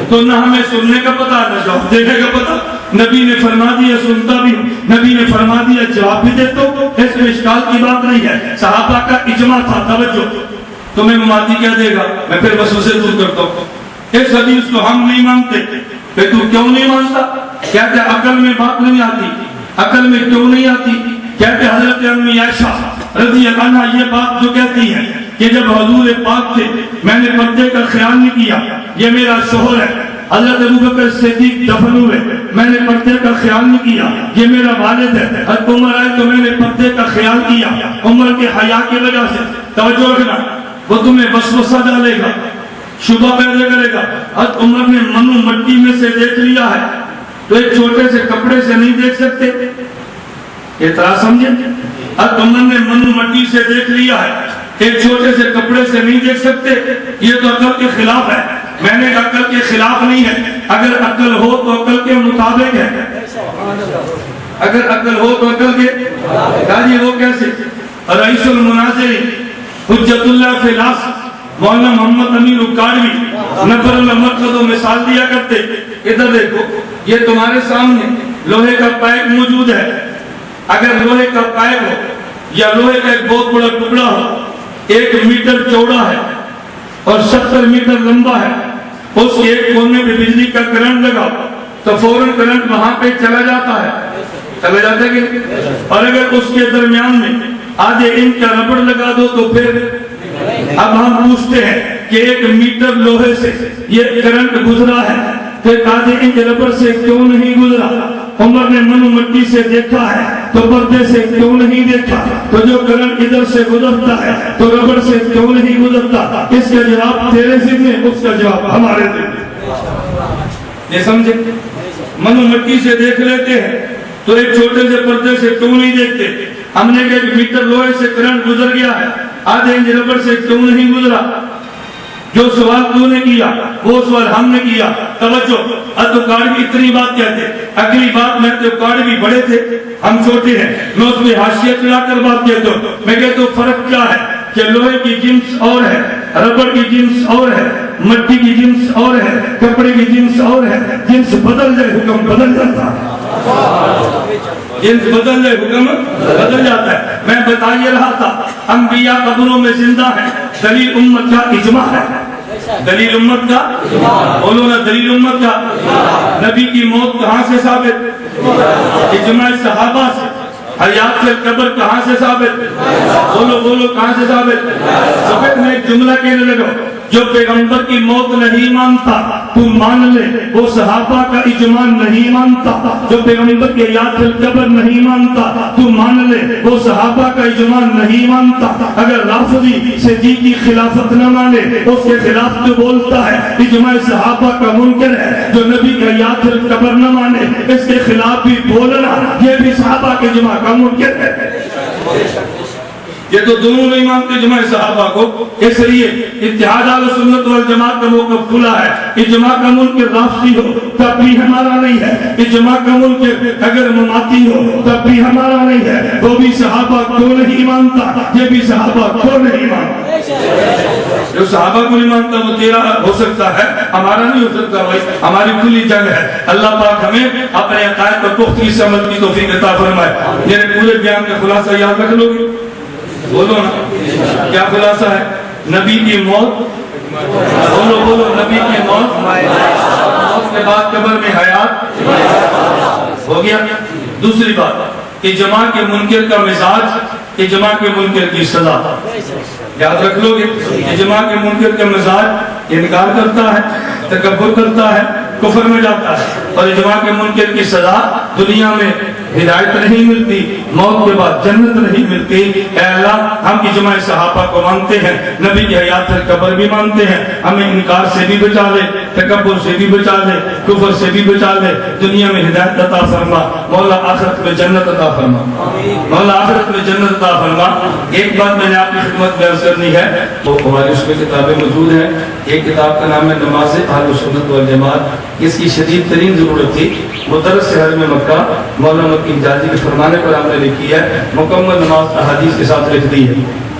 تو نہ ہمیں سننے کا پتہ نہ جواب دینے کا پتہ۔ نبی نے فرما دیا سنتا بھی، نبی نے فرما دیا جواب بھی دیتا ہوں، اس میں اشکال کی بات نہیں ہے۔ صحابہ کا اجماع تھا، توجہ، تمہیں مماتی کیا دے گا؟ میں پھر بس اسے دور کرتا ہوں، اس حدیث کو ہم نہیں مانتے۔ کہ تو کیوں نہیں مانتا؟ کہتے عقل میں بات نہیں آتی، عقل میں کیوں نہیں آتی؟ کہتے حضرت امی عائشہ رضی اللہ عنہا یہ بات جو کہتی ہے کہ جب حضور پاک تھے میں نے پردے کا خیال نہیں کیا، یہ میرا شوہر ہے، حضرت ابوبکر صدیق دفن ہوئے میں نے پردے کا خیال نہیں کیا، یہ میرا والد ہے، حضرت عمر آئے تو میں نے پردے کا خیال کیا، عمر کے حیا کی وجہ سے۔ توجہ رکھنا، وہ تمہیں وسوسہ ڈالے گا، شبہ پیدا کرے گا۔ حضرت عمر نے منو مٹی میں سے دیکھ لیا ہے تو ایک چھوٹے سے کپڑے سے نہیں دیکھ سکتے، اعتراض سمجھے؟ حضرت عمر نے منو مٹی سے دیکھ لیا ہے، ایک چھوٹے سے کپڑے سے نہیں دیکھ سکتے، یہ تو عقل کے خلاف ہے۔ میں نے عقل کے خلاف نہیں ہے، اگر عقل ہو تو عقل کے مطابق ہے، اگر عقل ہو تو عقل کے جی وہ کیسے؟ رئیس المناظر حجت اللہ فی الاصل مولانا محمد امین اکاڑوی نفر اللہ مرقد مثال دیا کرتے، ادھر دیکھو یہ تمہارے سامنے لوہے کا پائپ موجود ہے، اگر لوہے کا پائپ ہو یا لوہے کا ایک بہت بڑا ٹکڑا ہو 1 میٹر چوڑا ہے اور 70 میٹر لمبا ہے، اس کے ایک کونے میں بجلی کا کرنٹ لگا تو فوراً کرنٹ وہاں پہ چلا جاتا ہے، چلا جاتا ہے کہ؟ اور اگر اس کے درمیان میں آدھے انچ کا ربڑ لگا دو تو پھر اب ہم پوچھتے ہیں کہ 1 میٹر لوہے سے یہ کرنٹ گزرا ہے، پھر آدھے انچ ربڑ سے کیوں نہیں گزرا؟ عمر نے منو مٹی سے دیکھا ہے تو پردے سے کیوں نہیں دیکھا؟ تو جو کرنٹ ادھر سے گزرتا ہے تو ربڑ سے کیوں نہیں گزرتا؟ اس کا جواب تیرے ذمہ، اس کا جواب ہمارے ذمہ۔ یہ سمجھے؟ منو مٹی سے دیکھ لیتے ہیں تو ایک چھوٹے سے پردے سے کیوں نہیں دیکھتے؟ ہم نے کہا میٹر لوہے سے کرنٹ گزر گیا ہے، آدھے انچ ربڑ سے کیوں نہیں گزرا؟ جو سوال تو نے کیا وہ سوال ہم نے کیا۔ توجہ، تو کاڑوی اتنی بات کہتے، اگلی بات میں تو کاڑوی بڑے تھے ہم چھوٹے ہیں، میں اس میں حاشیہ چلا کر بات کہتا ہوں۔ میں کہتا ہوں فرق کیا ہے کہ لوہے کی جنس اور ہے، ربڑ کی جنس اور ہے، مٹی کی جنس اور ہے، کپڑے کی جنس اور ہے۔ جنس بدل جائے حکم بدل جاتا ہے، جنس بدل جائے حکم بدل جاتا ہے۔ میں بتا یہ رہا تھا انبیاء قبروں میں زندہ ہیں، دلیل امت کا اجماع ہے۔ دلیل امت کا بولو نا، دلیل امت کا۔ نبی کی موت کہاں سے ثابت؟ اجماع صحابہ سے۔ حیات سے قبر کہاں سے ثابت؟ بولو بولو کہاں سے ثابت؟ سبق میں ایک جملہ کہنے لگا، جو پیغمبر کی موت نہیں مانتا تو مان لے وہ صحابہ کا اجماع نہیں مانتا، جو پیغمبر کے حیات سے قبر نہیں مانتا تو مان لے وہ صحابہ کا اجماع نہیں مانتا۔ اگر رافضی صدیق کی خلافت نہ مانے اس کے خلاف جو بولتا ہے اجماع صحابہ کا منکر ہے، جو نبی کے حیات سے قبر نہ مانے اس کے خلاف بھی بولنا یہ بھی صحابہ کے اجماع کا منکر ہے۔ یہ تو دونوں نہیں مانتے اجماع صحابہ کو، اس لیے اتحاد اہل سنت والجماعت کا موقف کھلا ہے۔ اجماع کا منکر رافضی ہو تب بھی ہمارا نہیں ہے، اجماع کا منکر اگر مماتی ہو تب بھی ہمارا نہیں ہے۔ وہ بھی صحابہ کو نہیں مانتا، یہ بھی صحابہ کو نہیں مانتا۔ جو صحابہ کو نہیں مانتا وہ تیرا ہو سکتا ہے، ہمارا نہیں ہو سکتا بھائی، ہماری کھلی جنگ ہے۔ اللہ پاک ہمیں اپنے عقائد پر پختگی سے عمل کی توفیق عطا فرمائے۔ میرے پورے بیان کا خلاصہ یاد رکھ لو گے؟ بولو نا، کیا خلاصہ ہے؟ نبی کی موت، بولو بولو، نبی کی موت، موت کے بعد قبر میں حیات ہو گیا۔ دوسری بات، اجماع کے منکر کا مزاج، اجماع کے منکر کی سزا یاد رکھ لو گے۔ اجماع کے منکر کا مزاج انکار کرتا ہے، تکبر کرتا ہے، کفر میں جاتا ہے، اور اجماع کے منکر کی سزا دنیا میں ہدایت نہیں ملتی، موت کے بعد جنت نہیں ملتی۔ اے اللہ ہم اجماع صحابہ کو مانتے ہیں، نبی کی حیات سے قبر بھی مانتے ہیں، ہمیں انکار سے بھی بچا لے، تکبر سے بھی بچا لے، کفر سے بھی بچا لے، دنیا میں ہدایت عطا فرما، مولا آخرت میں جنت عطا فرما، مولا آخرت میں جنت عطا فرما۔ ایک بات میں نے آپ کی خدمت میں عرض کرنی ہے، وہ ہماری اس میں کتابیں موجود ہیں۔ ایک کتاب کا نام ہے نماز اہل سنت والجماعت، اس کی شدید ترین ضرورت تھی، مدرس حرم مکہ مولانا مکی حجازی کے فرمانے پر ہم نے لکھی ہے، مکمل نماز احادیث کے ساتھ لکھ دی ہے۔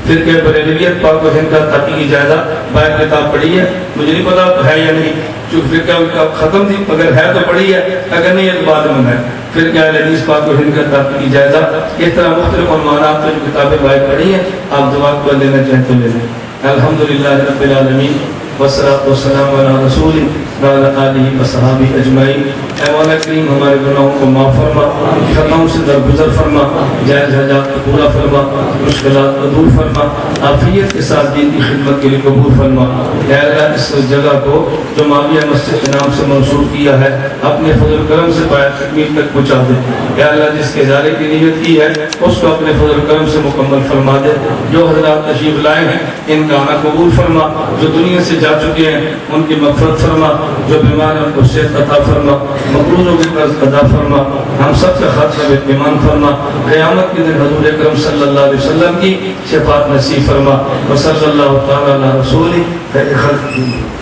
پھر کہ بریلویت پاک و ہند کا تحقیقی جائزہ باہر کتاب پڑھی ہے، مجھے نہیں پتا ہے یا نہیں، چونکہ فرقہ ختم تھی، اگر ہے تو پڑھی ہے، اگر نہیں ہے تو بعد میں ہے۔ پھر کیا حدیث پاک و ہند کا تحقیقی جائزہ، اس طرح مختلف عنوانات پر جو کتابیں باہر پڑھی ہیں، آپ دعا کو لینا چاہیں تو لے لیں۔ الحمدللہ رب العالمین والصلاة والسلام علی رسول وعلی آلہ وصحابہ اجمعین۔ اے مولا کریم ہمارے گناہوں کو معاف فرما، خطاؤں سے درگزر فرما، جائز حاجات کو پورا فرما، مشکلات کو دور فرما، عافیت کے ساتھ دین کی خدمت کے لیے قبول فرما۔ اے اللہ اس جگہ کو جو معاویہ مسجد کے نام سے منسوب کیا ہے اپنے فضل کرم سے پایا تکمیل تک پہنچا دے۔ اے اللہ جس کے ازالے کی نیت کی ہے اس کو اپنے فضل کرم سے مکمل فرما دے۔ جو حضرات تشریف لائے ہیں ان کا آنا قبول فرما، جو دنیا سے جا چکے ہیں ان کی مغفرت فرما، جو بیمار ہیں ان کو صحت عطا فرما، مقروضوں کی قرض ادا فرما، ہم سب کا خاتمہ ایمان فرما، قیامت کے دن حضور اکرم صلی اللہ علیہ وسلم کی شفاعت نصیب فرما۔ وصلی اللہ تعالی علی رسولہ خیر خلق۔